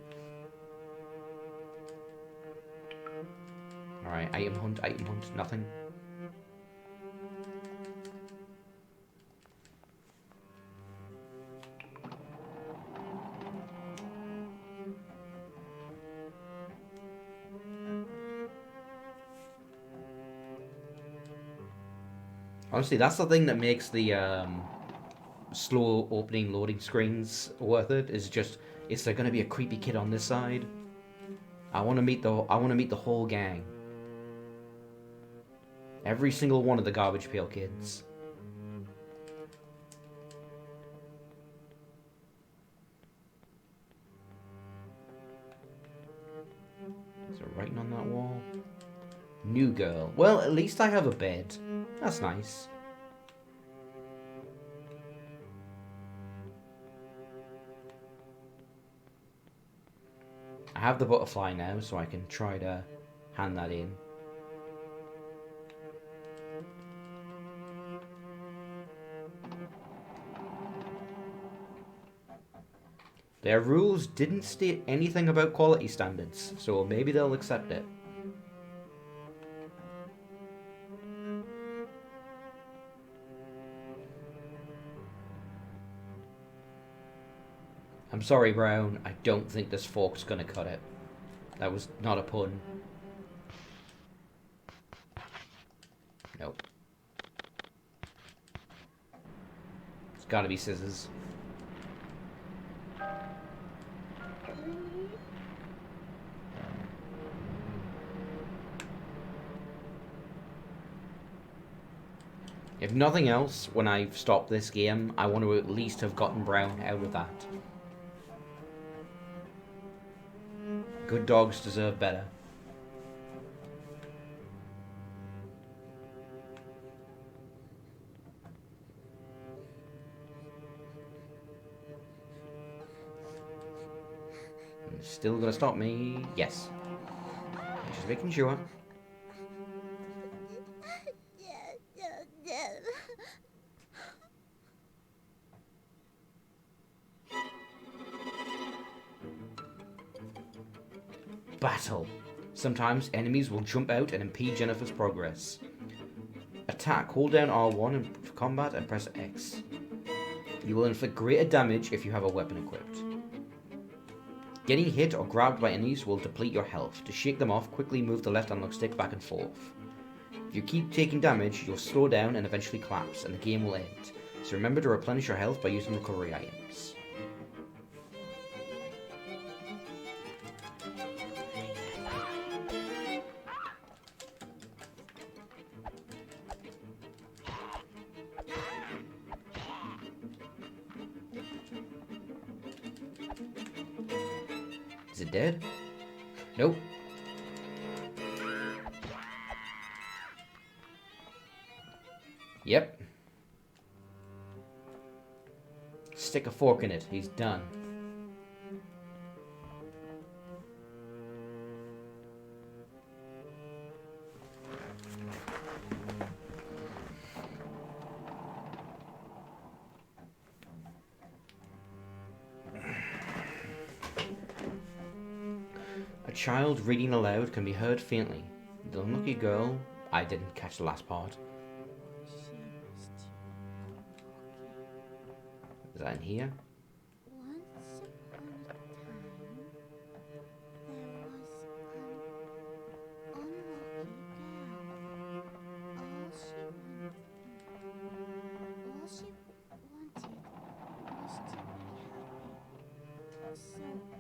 Alright, item hunt, nothing. Honestly, that's the thing that makes the slow opening loading screens worth it. Is just, is there gonna be a creepy kid on this side? I want to meet the whole gang. Every single one of the Garbage Pail Kids. Is there writing on that wall? New girl. Well, at least I have a bed. That's nice. I have the butterfly now, so I can try to hand that in. Their rules didn't state anything about quality standards, so maybe they'll accept it. I'm sorry, Brown. I don't think this fork's gonna cut it. That was not a pun. Nope. It's gotta be scissors. If nothing else, when I've stopped this game, I want to at least have gotten Brown out of that. Good dogs deserve better. Still gonna stop me? Yes. Just making sure. battle. Sometimes enemies will jump out and impede Jennifer's progress. Attack. Hold down R1 for combat and press X. You will inflict greater damage if you have a weapon equipped. Getting hit or grabbed by enemies will deplete your health. To shake them off, quickly move the left analog stick back and forth. If you keep taking damage, you'll slow down and eventually collapse, and the game will end. So remember to replenish your health by using recovery items. Is it dead? Nope. Yep. Stick a fork in it. He's done. A child reading aloud can be heard faintly. The unlucky girl... I didn't catch the last part. Is that in here? Once upon a time, there was an unlucky girl. All she wanted was to be happy. So she went to a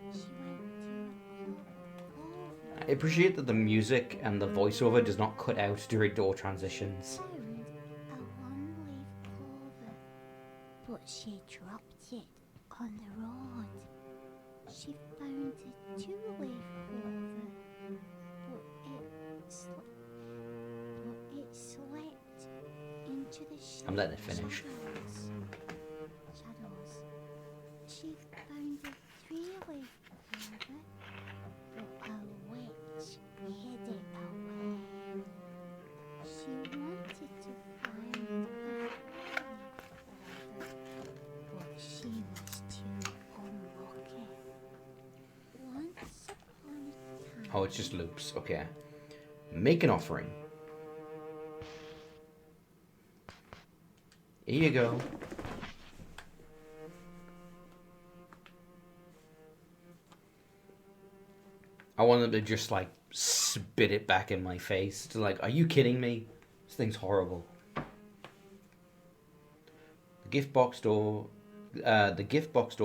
I appreciate that the music and the voiceover does not cut out during door transitions. found a one-leaf clover, but she dropped it on the road. She found a two-leaf clover, but it slipped into the I'm letting it finish. shadows. She found a three-leaf clover, but a witch hid it away. She wanted to find a four-leaf clover, but she was too unlucky. Once upon a time... Oh, it's just loops. Okay. Make an offering. Here you go. I want them to just like spit it back in my face. To like, are you kidding me? This thing's horrible. The gift box door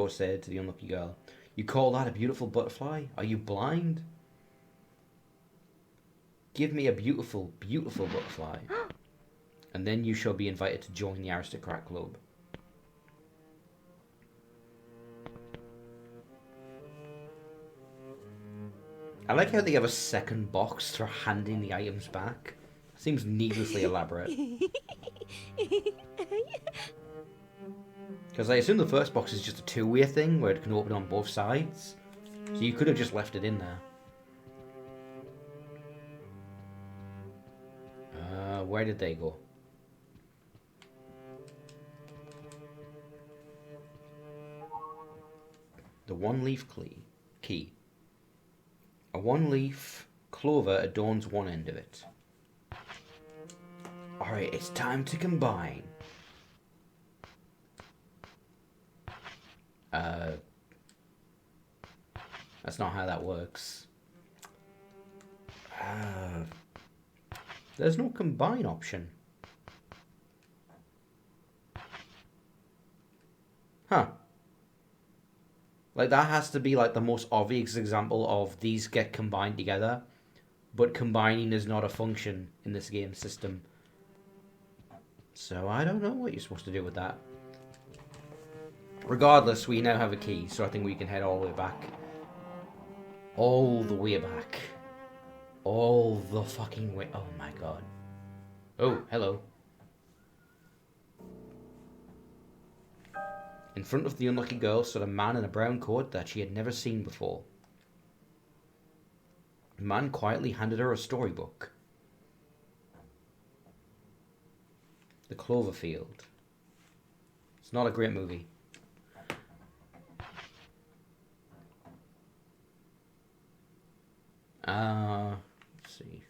said to the unlucky girl, "You call that a beautiful butterfly? Are you blind? Give me a beautiful, beautiful butterfly, and then you shall be invited to join the aristocrat club." I like how they have a second box for handing the items back. Seems needlessly elaborate. Because I assume the first box is just a two-way thing where it can open on both sides. So you could have just left it in there. Where did they go? The one-leaf key. A one-leaf clover adorns one end of it. Alright, it's time to combine. That's not how that works. There's no combine option. Huh. Like, that has to be, like, the most obvious example of these get combined together, but combining is not a function in this game system. So, I don't know what you're supposed to do with that. Regardless, we now have a key, so I think we can head all the way back. All the way back. All the fucking way. Oh my god. Oh, hello. In front of the unlucky girl stood a man in a brown coat that she had never seen before. The man quietly handed her a storybook. The Cloverfield. It's not a great movie. Let's see.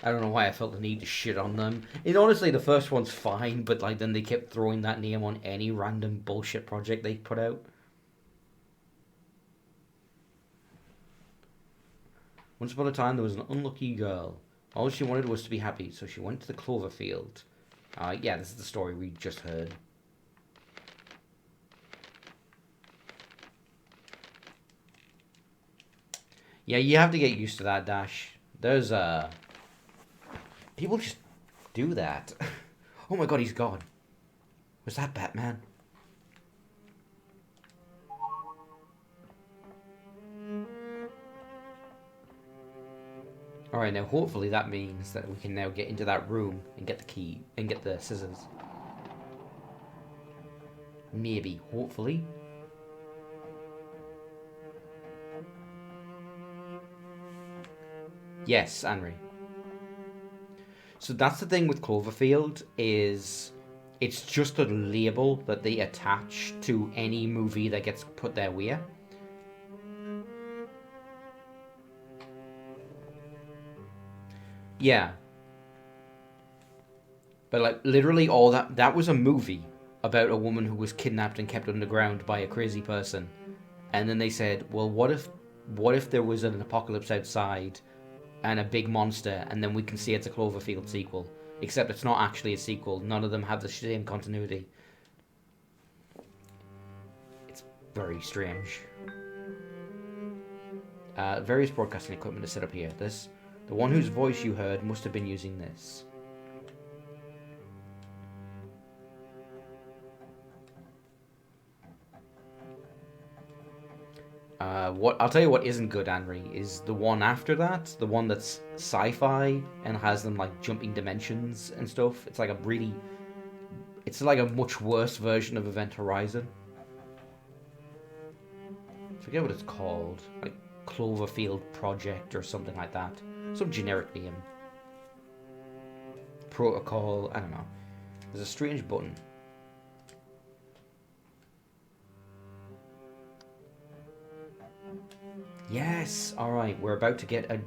I don't know why I felt the need to shit on them. And honestly, the first one's fine, but like then they kept throwing that name on any random bullshit project they put out. Once upon a time, there was an unlucky girl. All she wanted was to be happy, so she went to the clover field. Yeah, this is the story we just heard. Yeah, you have to get used to that, Dash. There's, people just do that. Oh my god, he's gone. Was that Batman? Alright, now hopefully that means that we can now get into that room and get the key and get the scissors. Maybe, hopefully. Yes, Henry. So that's the thing with Cloverfield, is it's just a label that they attach to any movie that gets put their way. Yeah. But like literally all that was a movie about a woman who was kidnapped and kept underground by a crazy person. And then they said, well, what if there was an apocalypse outside and a big monster, and then we can see it's a Cloverfield sequel. Except it's not actually a sequel. None of them have the same continuity. It's very strange. Various broadcasting equipment is set up here. The one whose voice you heard must have been using this. What I'll tell you what isn't good, Henry, is the one after that, the one that's sci-fi and has them like jumping dimensions and stuff. It's like a much worse version of Event Horizon. I forget what it's called, like Cloverfield Project or something like that. Some generic name. Protocol, I don't know. There's a strange button. Yes, alright, we're about to get a...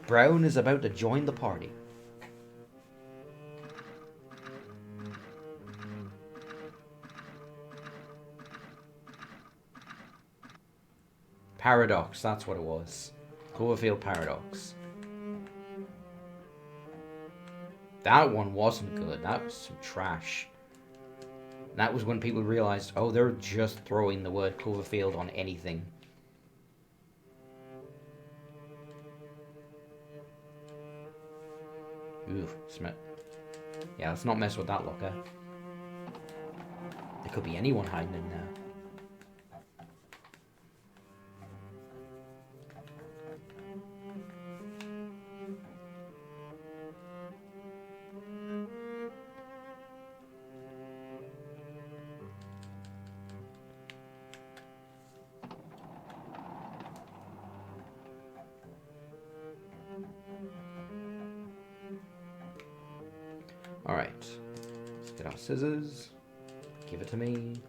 Brown is about to join the party. Paradox, that's what it was. Cloverfield Paradox. That one wasn't good, that was some trash. That was when people realized, oh, they're just throwing the word Cloverfield on anything. Ooh, Smith. Yeah, let's not mess with that locker. There could be anyone hiding in there. Alright. Let's get our scissors. Give it to me.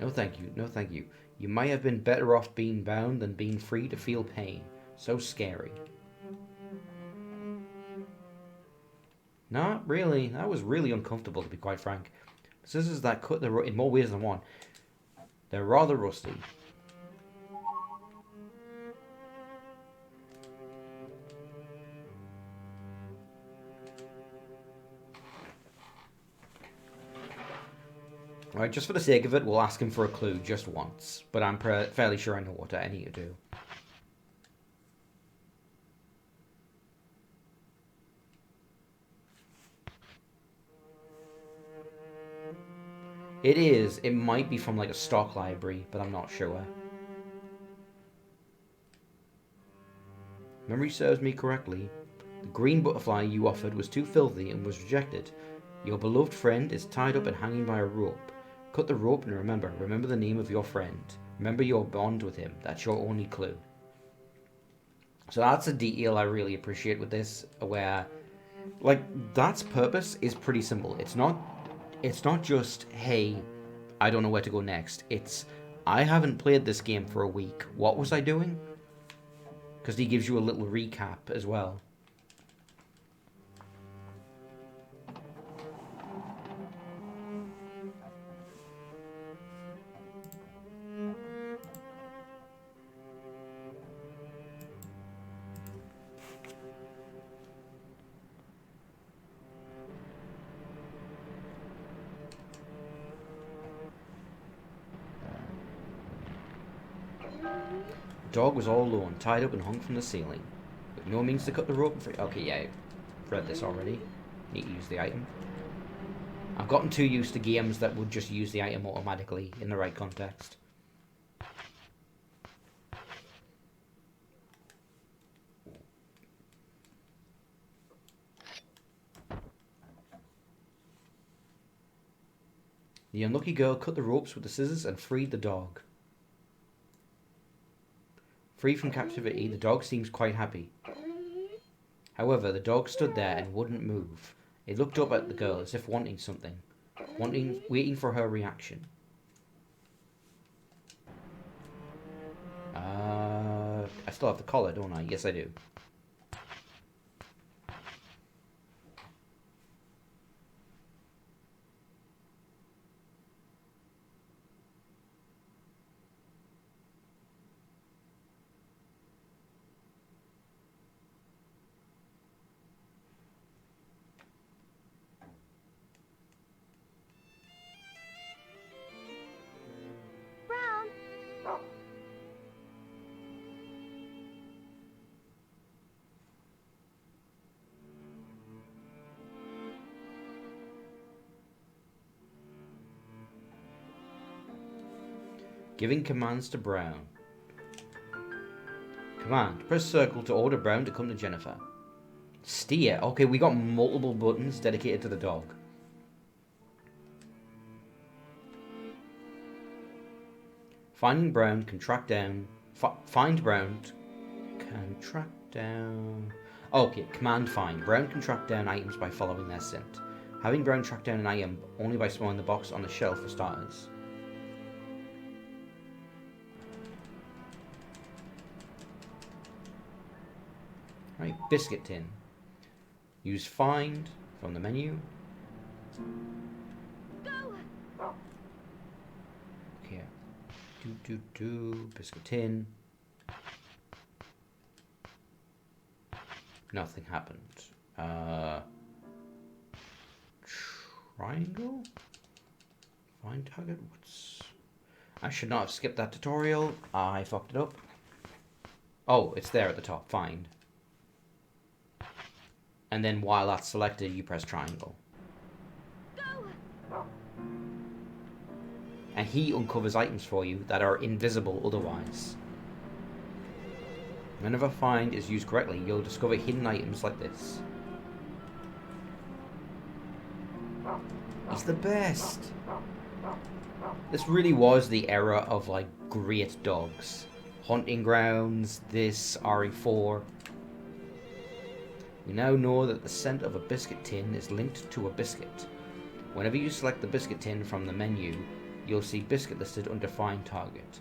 No thank you, no thank you. You might have been better off being bound than being free to feel pain. So scary. Not really. That was really uncomfortable, to be quite frank. Scissors that cut the in more ways than one. They're rather rusty. Right, just for the sake of it, we'll ask him for a clue just once. But I'm fairly sure I know what I need to do. It is. It might be from like a stock library, but I'm not sure. Memory serves me correctly. The green butterfly you offered was too filthy and was rejected. Your beloved friend is tied up and hanging by a rope. Cut the rope and remember the name of your friend. Remember your bond with him. That's your only clue. So that's a detail I really appreciate with this, where, like, that's purpose is pretty simple. It's not just, hey, I don't know where to go next. It's, I haven't played this game for a week. What was I doing? Because he gives you a little recap as well. The dog was all alone, tied up and hung from the ceiling, with no means to cut the rope and free. Okay, yeah, I've read this already. Need to use the item. I've gotten too used to games that would just use the item automatically in the right context. The unlucky girl cut the ropes with the scissors and freed the dog. Free from captivity, the dog seems quite happy. However, the dog stood there and wouldn't move. It looked up at the girl as if wanting something, waiting for her reaction. I still have the collar, don't I? Yes, I do. Brown. Giving commands to Brown. Command. Press circle to order Brown to come to Jennifer. Steer. Okay, we got multiple buttons dedicated to the dog. Finding Brown can track down... find Brown can track down... Okay, command find. Brown can track down items by following their scent. Having Brown track down an item only by smelling the box on the shelf for starters. Right, biscuit tin. Use find from the menu. Here. Biscuit tin. Nothing happened. Triangle? Find target? What's... I should not have skipped that tutorial. I fucked it up. Oh, it's there at the top. Find. And then while that's selected, you press triangle. And he uncovers items for you that are invisible otherwise. Whenever find is used correctly, you'll discover hidden items like this. He's the best. This really was the era of like great dogs. Hunting Grounds, this, RE4. We now know that the scent of a biscuit tin is linked to a biscuit. Whenever you select the biscuit tin from the menu, you'll see biscuit listed under find target.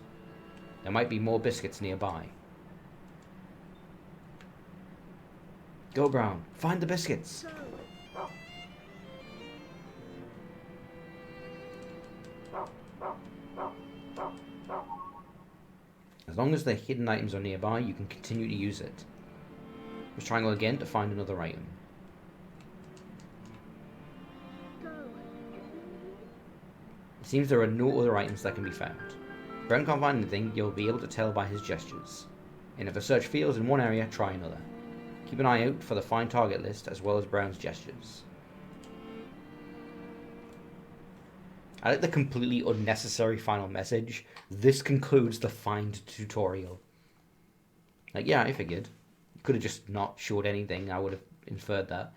There might be more biscuits nearby. Go Brown, find the biscuits! As long as the hidden items are nearby, you can continue to use it. Press triangle again to find another item. It seems there are no other items that can be found. If Brown can't find anything, you'll be able to tell by his gestures. And if a search fails in one area, try another. Keep an eye out for the find target list as well as Brown's gestures. I like the completely unnecessary final message. This concludes the find tutorial. Like, yeah, I figured. Could have just not showed anything. I would have inferred that.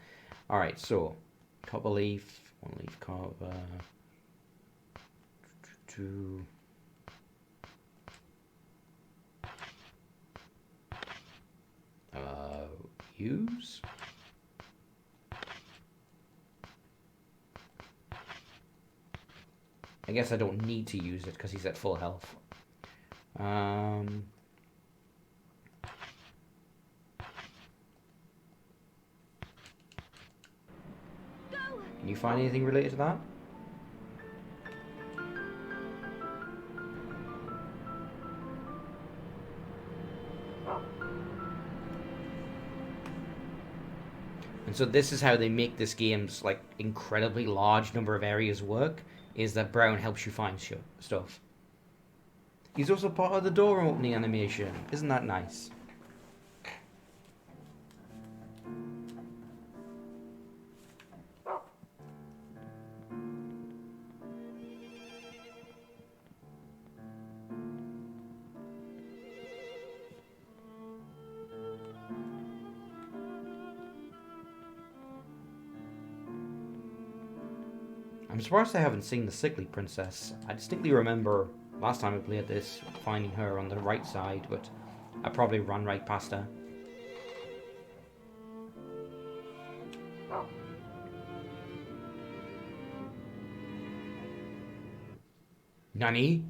Alright, so copper leaf, one leaf copper. Two. Use. I guess I don't need to use it because he's at full health. Um, can you find anything related to that? And so this is how they make this game's like incredibly large number of areas work, is that Brown helps you find stuff. He's also part of the door opening animation. Isn't that nice? I'm surprised I haven't seen the sickly princess. I distinctly remember last time I played this finding her on the right side, but I probably ran right past her. Nani?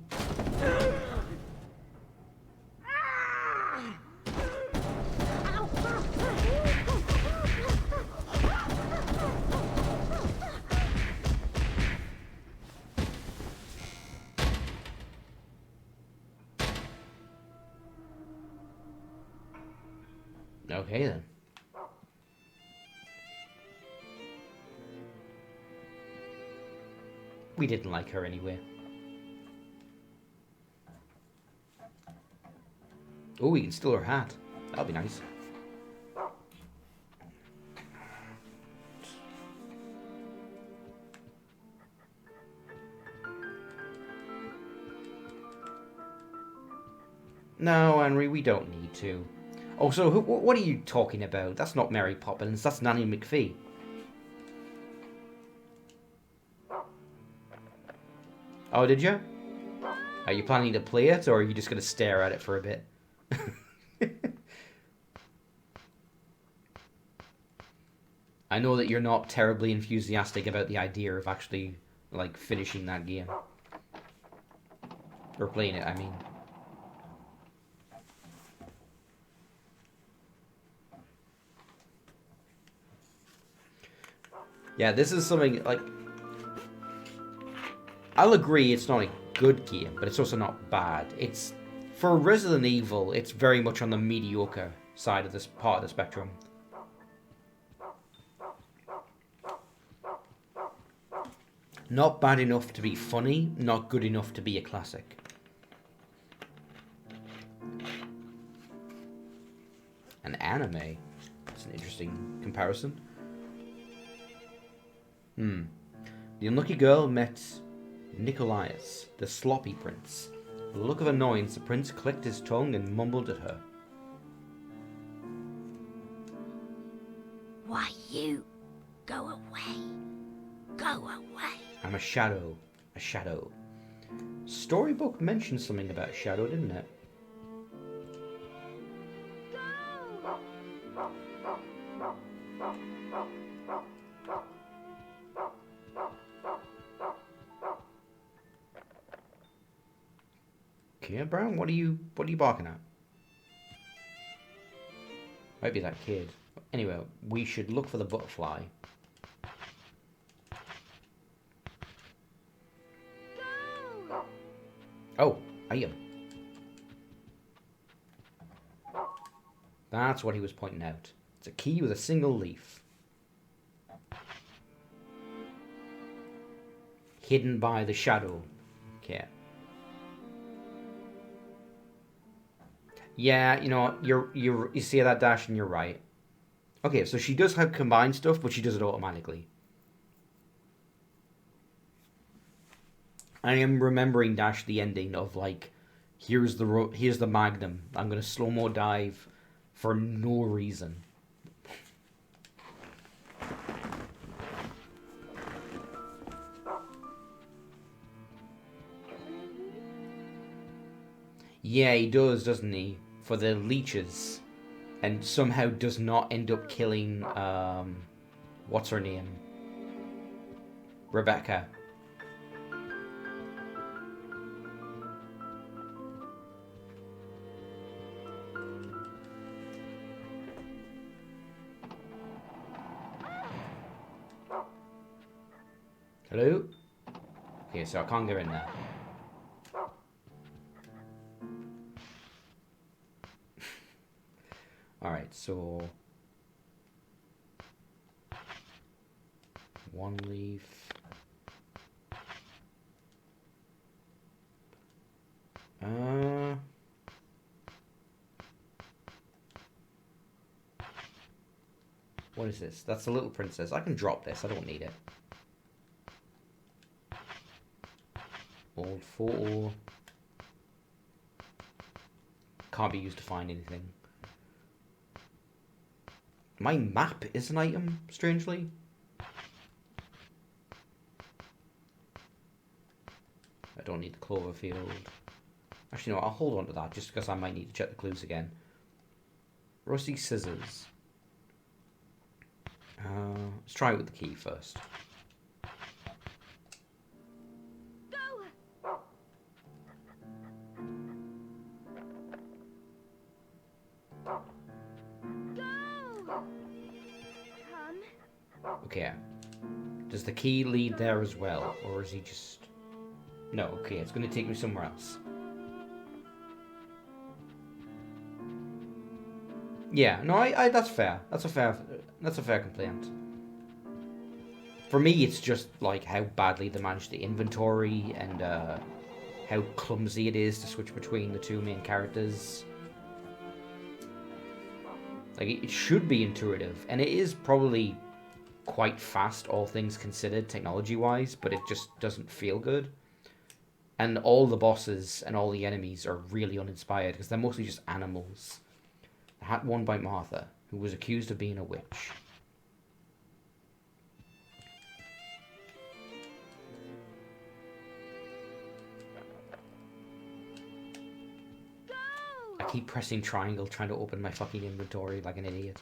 Okay then. We didn't like her anyway. Oh, we can steal her hat. That'll be nice. No, Henry, we don't need to. Oh, so what are you talking about? That's not Mary Poppins, that's Nanny McPhee. Oh, did you? Are you planning to play it, or are you just going to stare at it for a bit? I know that you're not terribly enthusiastic about the idea of actually, like, finishing that game. Or playing it, I mean. Yeah, this is something, like... I'll agree it's not a good game, but it's also not bad. It's... For Resident Evil, it's very much on the mediocre side of this part of the spectrum. Not bad enough to be funny, not good enough to be a classic. An anime? That's an interesting comparison. The unlucky girl met Nikolaius, the sloppy prince. With a look of annoyance, the prince clicked his tongue and mumbled at her. Why, you go away. Go away. I'm a shadow. A shadow. Storybook mentioned something about shadow, didn't it? Okay, Brown, what are you barking at? Might be that kid. Anyway, we should look for the butterfly. Oh, I am. That's what he was pointing out. It's a key with a single leaf. Hidden by the shadow. Okay. Yeah, you know, you see that, Dash, and you're right. Okay, so she does have combined stuff, but she does it automatically. I am remembering, Dash, the ending of, like, here's the Magnum. I'm gonna slow-mo dive for no reason. Yeah, he does, doesn't he? For the leeches. And somehow does not end up killing, what's her name? Rebecca. Hello? Okay, so I can't get in there. Alright, so... one leaf. What is this? That's the little princess. I can drop this. I don't need it. Old photo. Can't be used to find anything. My map is an item, strangely. I don't need the clover field. Actually, no, I'll hold on to that just because I might need to check the clues again. Rusty scissors. Let's try it with the key first. Okay. Does the key lead there as well? Or is he just... No, okay, it's going to take me somewhere else. Yeah, no, I that's fair. That's a fair complaint. For me, it's just like how badly they manage the inventory and how clumsy it is to switch between the two main characters. Like, it should be intuitive, and it is probably quite fast, all things considered, technology-wise, but it just doesn't feel good. And all the bosses and all the enemies are really uninspired, because they're mostly just animals. The hat worn by Martha, who was accused of being a witch. I keep pressing triangle trying to open my fucking inventory like an idiot.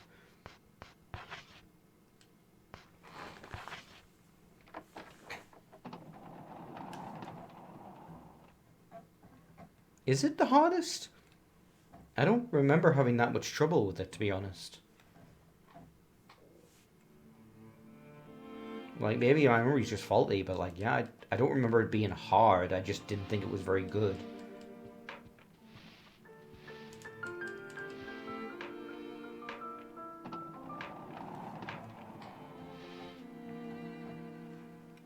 Is it the hardest? I don't remember having that much trouble with it, to be honest. Like, maybe my memory's just faulty, but like, yeah, I don't remember it being hard. I just didn't think it was very good.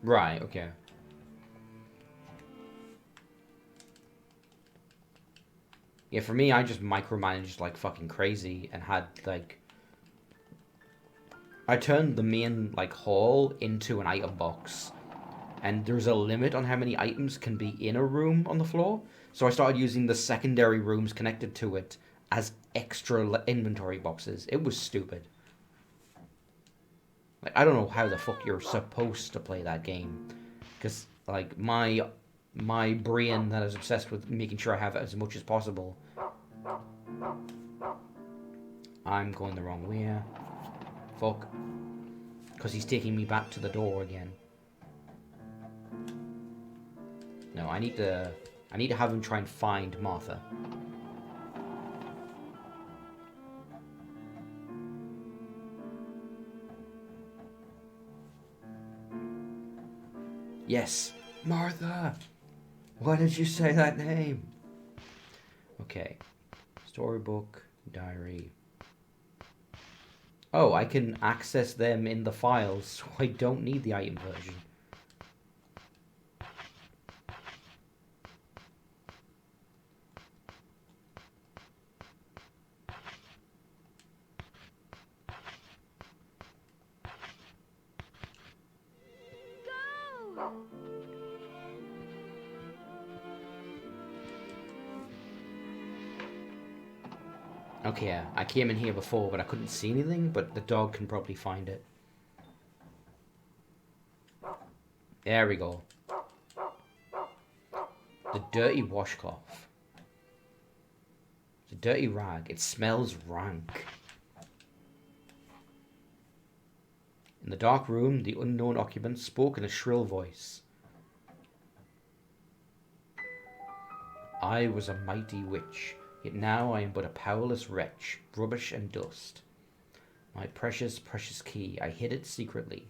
Right, okay. Yeah, for me, I just micromanaged like fucking crazy and had like... I turned the main like hall into an item box. And there's a limit on how many items can be in a room on the floor. So I started using the secondary rooms connected to it as extra inventory boxes. It was stupid. Like, I don't know how the fuck you're supposed to play that game. Because, like, my brain that is obsessed with making sure I have as much as possible. I'm going the wrong way. Fuck. Because he's taking me back to the door again. No, I need to have him try and find Martha. Yes, Martha. Why did you say that name? Okay. Storybook, diary. Oh, I can access them in the files, so I don't need the item version. Okay, I came in here before, but I couldn't see anything, but the dog can probably find it. There we go. The dirty washcloth. It's a dirty rag. It smells rank. In the dark room, the unknown occupant spoke in a shrill voice. I was a mighty witch, yet now I am but a powerless wretch, rubbish and dust. My precious, precious key, I hid it secretly.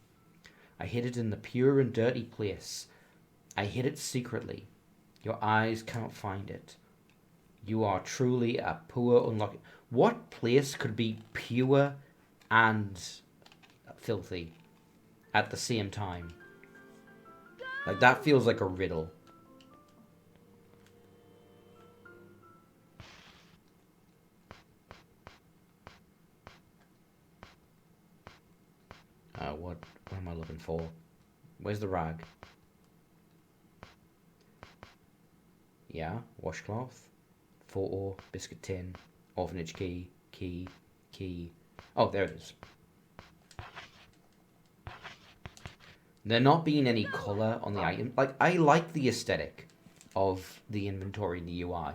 I hid it in the pure and dirty place. I hid it secretly. Your eyes cannot find it. You are truly a poor, unlucky... What place could be pure and filthy at the same time? Like, that feels like a riddle. What am I looking for? Where's the rag? Yeah, washcloth. Photo, biscuit tin, orphanage key. Oh, there it is. There not being any colour on the item. Like, I like the aesthetic of the inventory in the UI.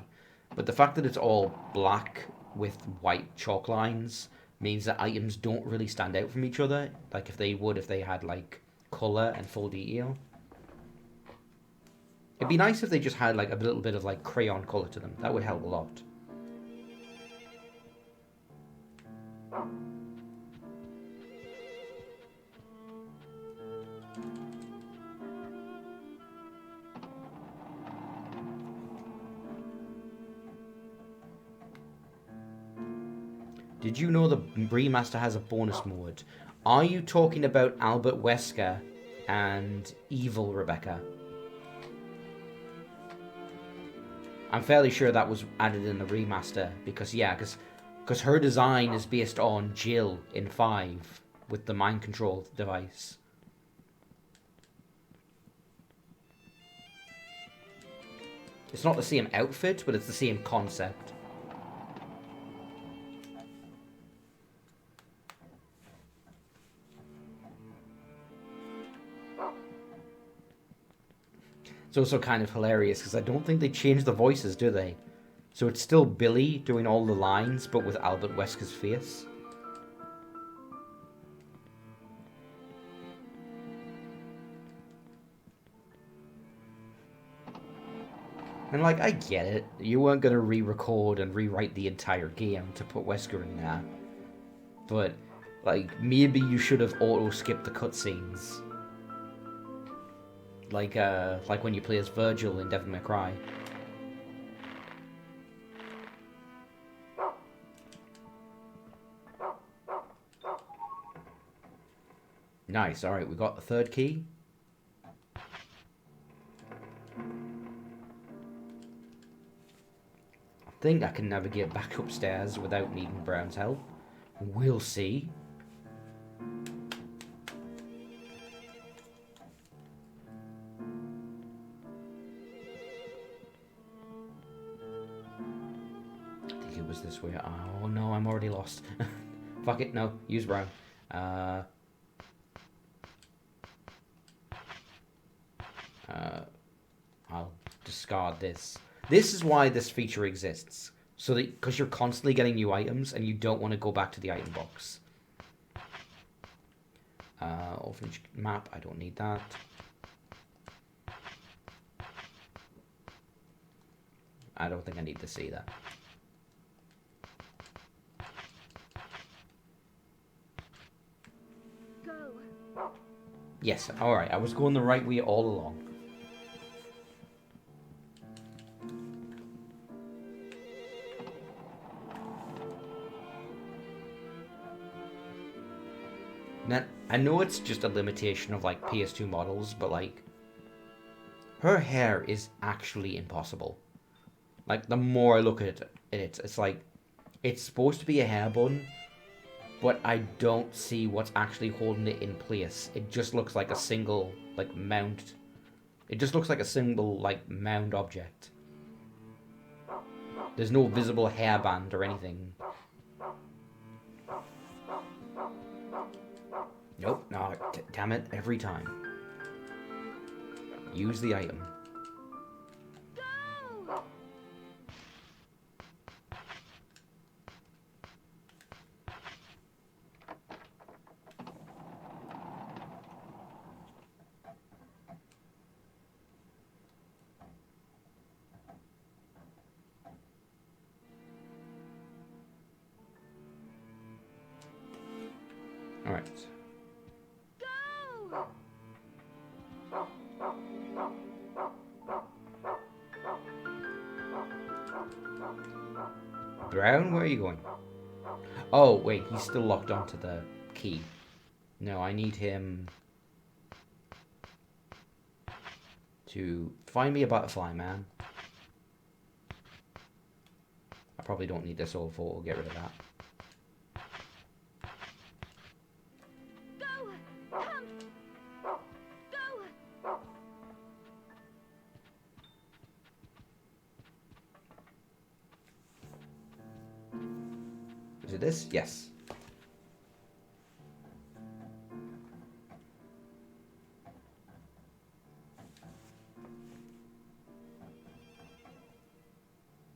But the fact that it's all black with white chalk lines means that items don't really stand out from each other. Like if they had like colour and full detail. It'd be nice if they just had like a little bit of like crayon colour to them. That would help a lot. Did you know the Remaster has a bonus mode? Are you talking about Albert Wesker and Evil Rebecca? I'm fairly sure that was added in the remaster because her design is based on Jill in 5 with the mind control device. It's not the same outfit, but it's the same concept. It's also kind of hilarious because I don't think they changed the voices, do they? So it's still Billy doing all the lines, but with Albert Wesker's face. And like, I get it. You weren't going to re-record and rewrite the entire game to put Wesker in there. But, like, maybe you should have auto-skipped the cutscenes. Like when you play as Virgil in Devil May Cry. Nice, alright, we got the third key. I think I can navigate back upstairs without needing Brown's help. We'll see. This way. Oh no, I'm already lost. Fuck it, no. Use Brown. I'll discard this. This is why this feature exists. So that, because you're constantly getting new items and you don't want to go back to the item box. Orphanage map, I don't need that. I don't think I need this either. Yes, alright, I was going the right way all along. Now, I know it's just a limitation of like PS2 models, but like, her hair is actually impossible. Like, the more I look at it, it's like, it's supposed to be a hair bun, but I don't see what's actually holding it in place. It just looks like a single, like, mount. It just looks like a single, like, mound object. There's no visible hairband or anything. Nope, no, damn it, every time. Use the item. Alright. Brown, where are you going? Oh, wait, he's still locked onto the key. No, I need him to find me a butterfly, man. I probably don't need this overflow. We'll get rid of that. Go! Come! Go! Is it this? Yes.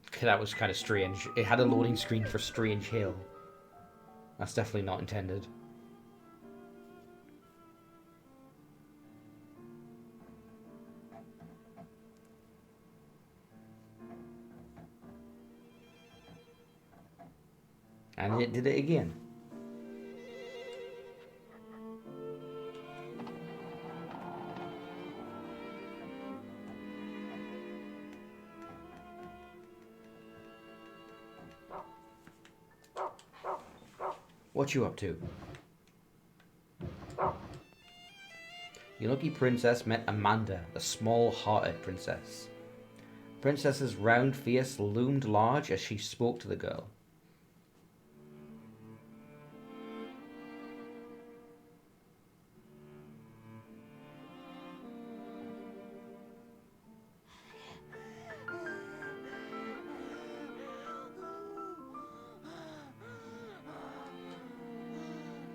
Okay, that was kind of strange. It had a loading screen for Strange Hill. That's definitely not intended. And it did it again. What you up to? Your lucky princess met Amanda, the small-hearted princess. Princess's round face loomed large as she spoke to the girl.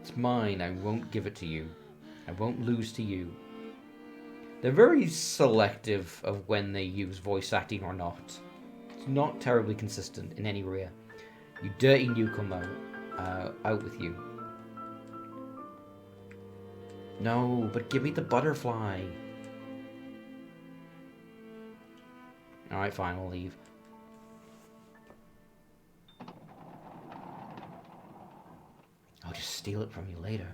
It's mine, I won't give it to you. I won't lose to you. They're very selective of when they use voice acting or not. It's not terribly consistent in any way. You dirty newcomer, out with you. No, but give me the butterfly. Alright, fine, we'll leave. I'll just steal it from you later.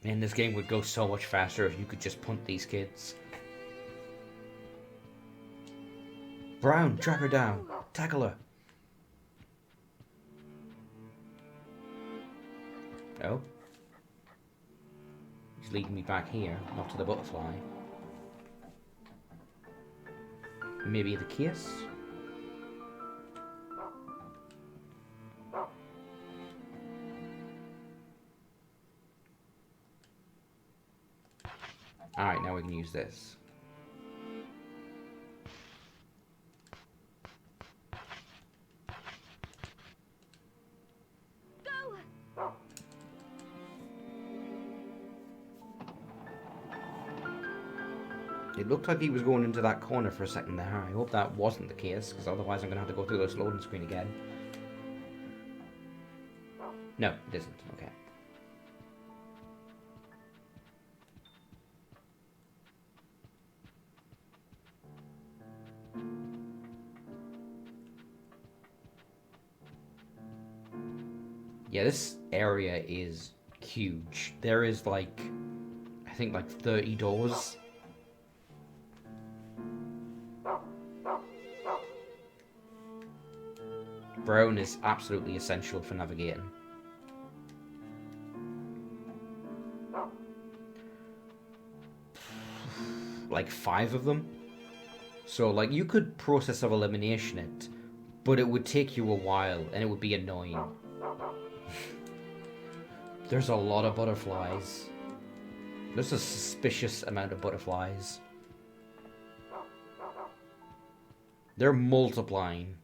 Man, this game would go so much faster if you could just punt these kids. Brown, track her down. Tackle her. Oh. He's leading me back here, not to the butterfly. Maybe the kiss? Alright, now we can use this. Go! It looked like he was going into that corner for a second there. I hope that wasn't the case, because otherwise I'm going to have to go through this loading screen again. No, it isn't. Okay. Yeah, this area is huge. There is like, I think like 30 doors. Brown is absolutely essential for navigating. Like 5 of them. So like you could process of elimination it, but it would take you a while and it would be annoying. There's a lot of butterflies. There's a suspicious amount of butterflies. They're multiplying.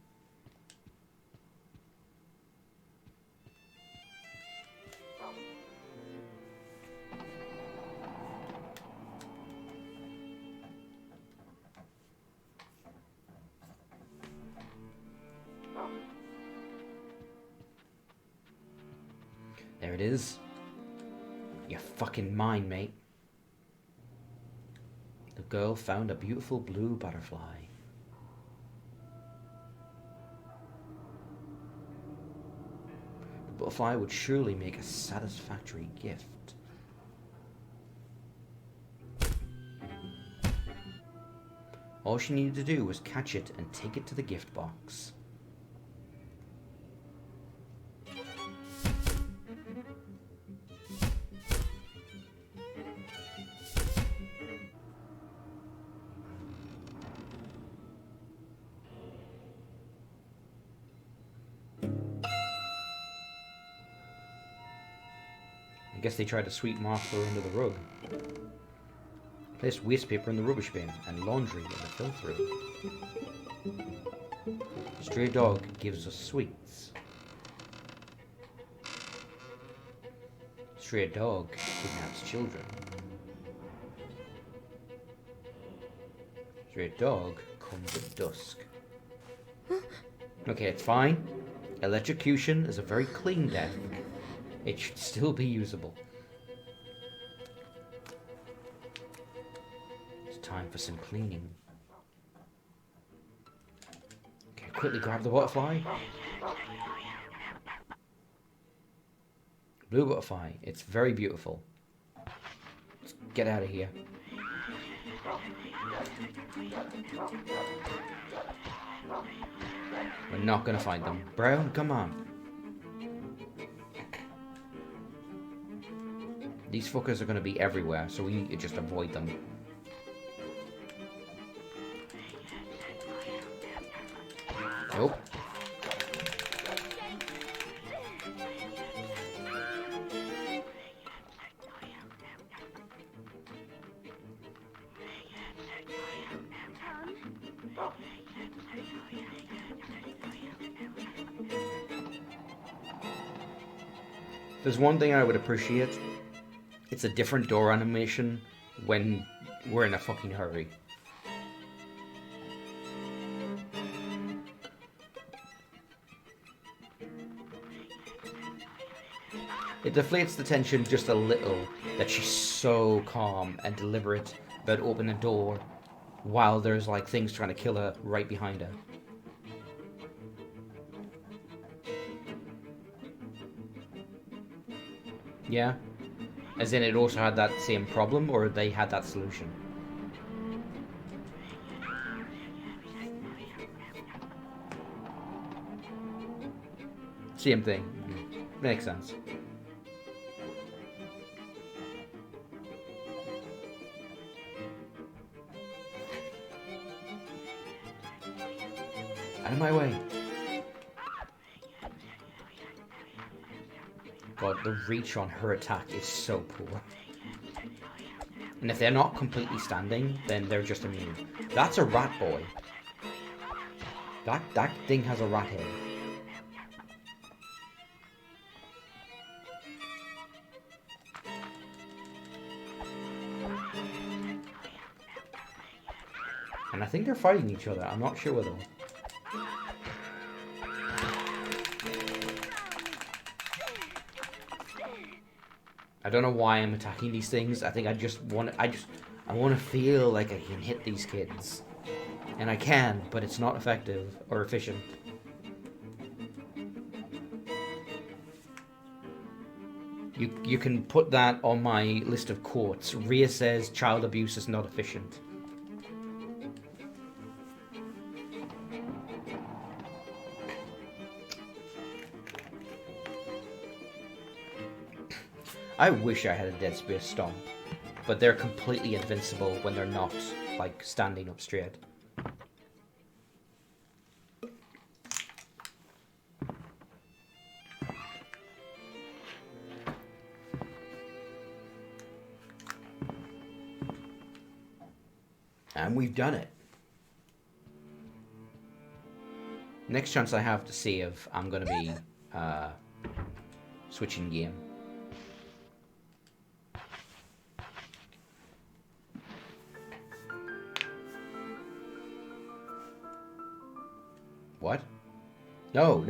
There it is. You're fucking mine, mate. The girl found a beautiful blue butterfly. The butterfly would surely make a satisfactory gift. All she needed to do was catch it and take it to the gift box. I guess they tried to sweep Martha under the rug. Place waste paper in the rubbish bin and laundry in the filth room. Stray dog gives us sweets. Stray dog kidnaps children. Stray dog comes at dusk. Okay, it's fine. Electrocution is a very clean death. It should still be usable. It's time for some cleaning. Okay, quickly grab the butterfly. Blue butterfly. It's very beautiful. Let's get out of here. We're not gonna find them. Brown, come on. These fuckers are going to be everywhere, so we need to just avoid them. Nope. There's one thing I would appreciate. It's a different door animation when we're in a fucking hurry. It deflates the tension just a little that she's so calm and deliberate about opening a door while there's like things trying to kill her right behind her. Yeah? As in it also had that same problem, or they had that solution? Same thing. Makes sense. Out of my way. God, the reach on her attack is so poor. And if they're not completely standing, then they're just immune. That's a rat boy. That thing has a rat head. And I think they're fighting each other. I'm not sure though. I don't know why I'm attacking these things. I think I want to feel like I can hit these kids. And I can, but it's not effective or efficient. You can put that on my list of quotes. Rhea says child abuse is not efficient. I wish I had a Dead Space stomp, but they're completely invincible when they're not, like, standing up straight. And we've done it. Next chance I have to see if I'm going to be switching game. What? No.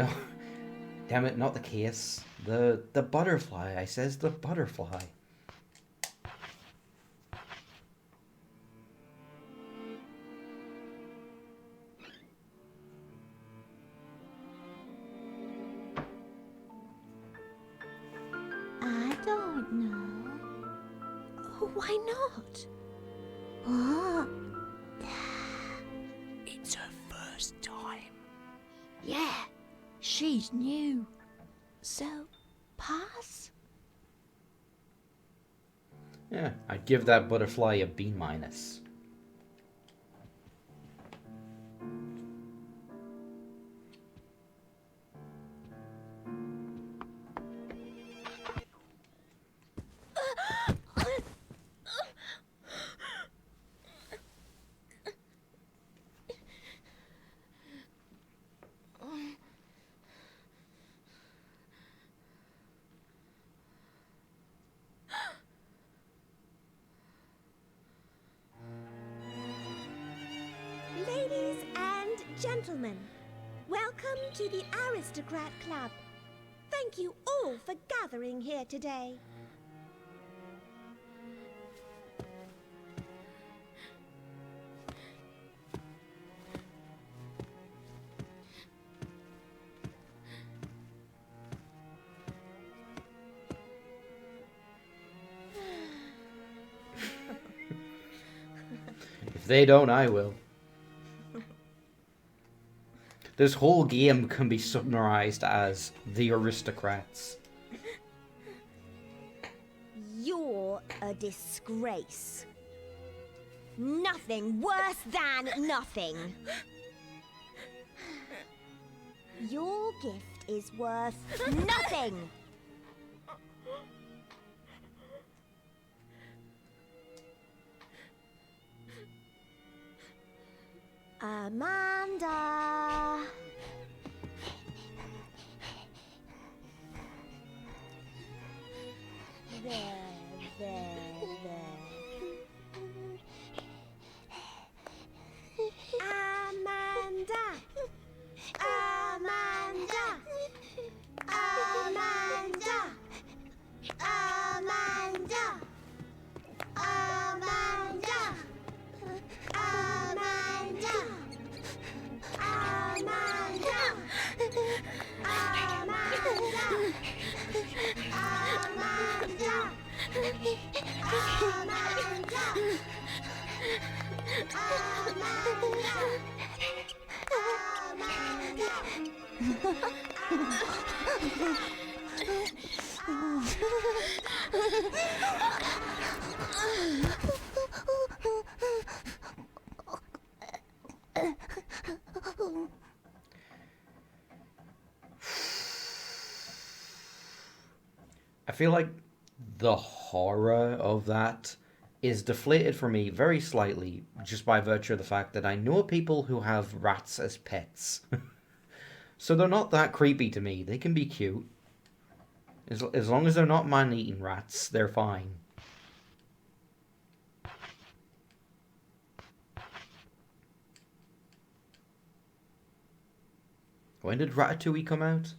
Damn it, not the case. The butterfly, I says the butterfly. I don't know. Oh, why not? What? It's her first time. Yeah, she's new. So, pass? Yeah, I'd give that butterfly a B minus. Ladies and gentlemen, welcome to the Aristocrat Club. Thank you all for gathering here today. If they don't, I will. This whole game can be summarized as the aristocrats. You're a disgrace. Nothing worse than nothing. Your gift is worth nothing. Amanda. There. Amanda. Amanda. Amanda. Amanda. Amanda. Amanda. Amanda. I feel like the horror of that is deflated for me very slightly just by virtue of the fact that I know people who have rats as pets. So they're not that creepy to me. They can be cute. As long as they're not man-eating rats, they're fine. When did Ratatouille come out?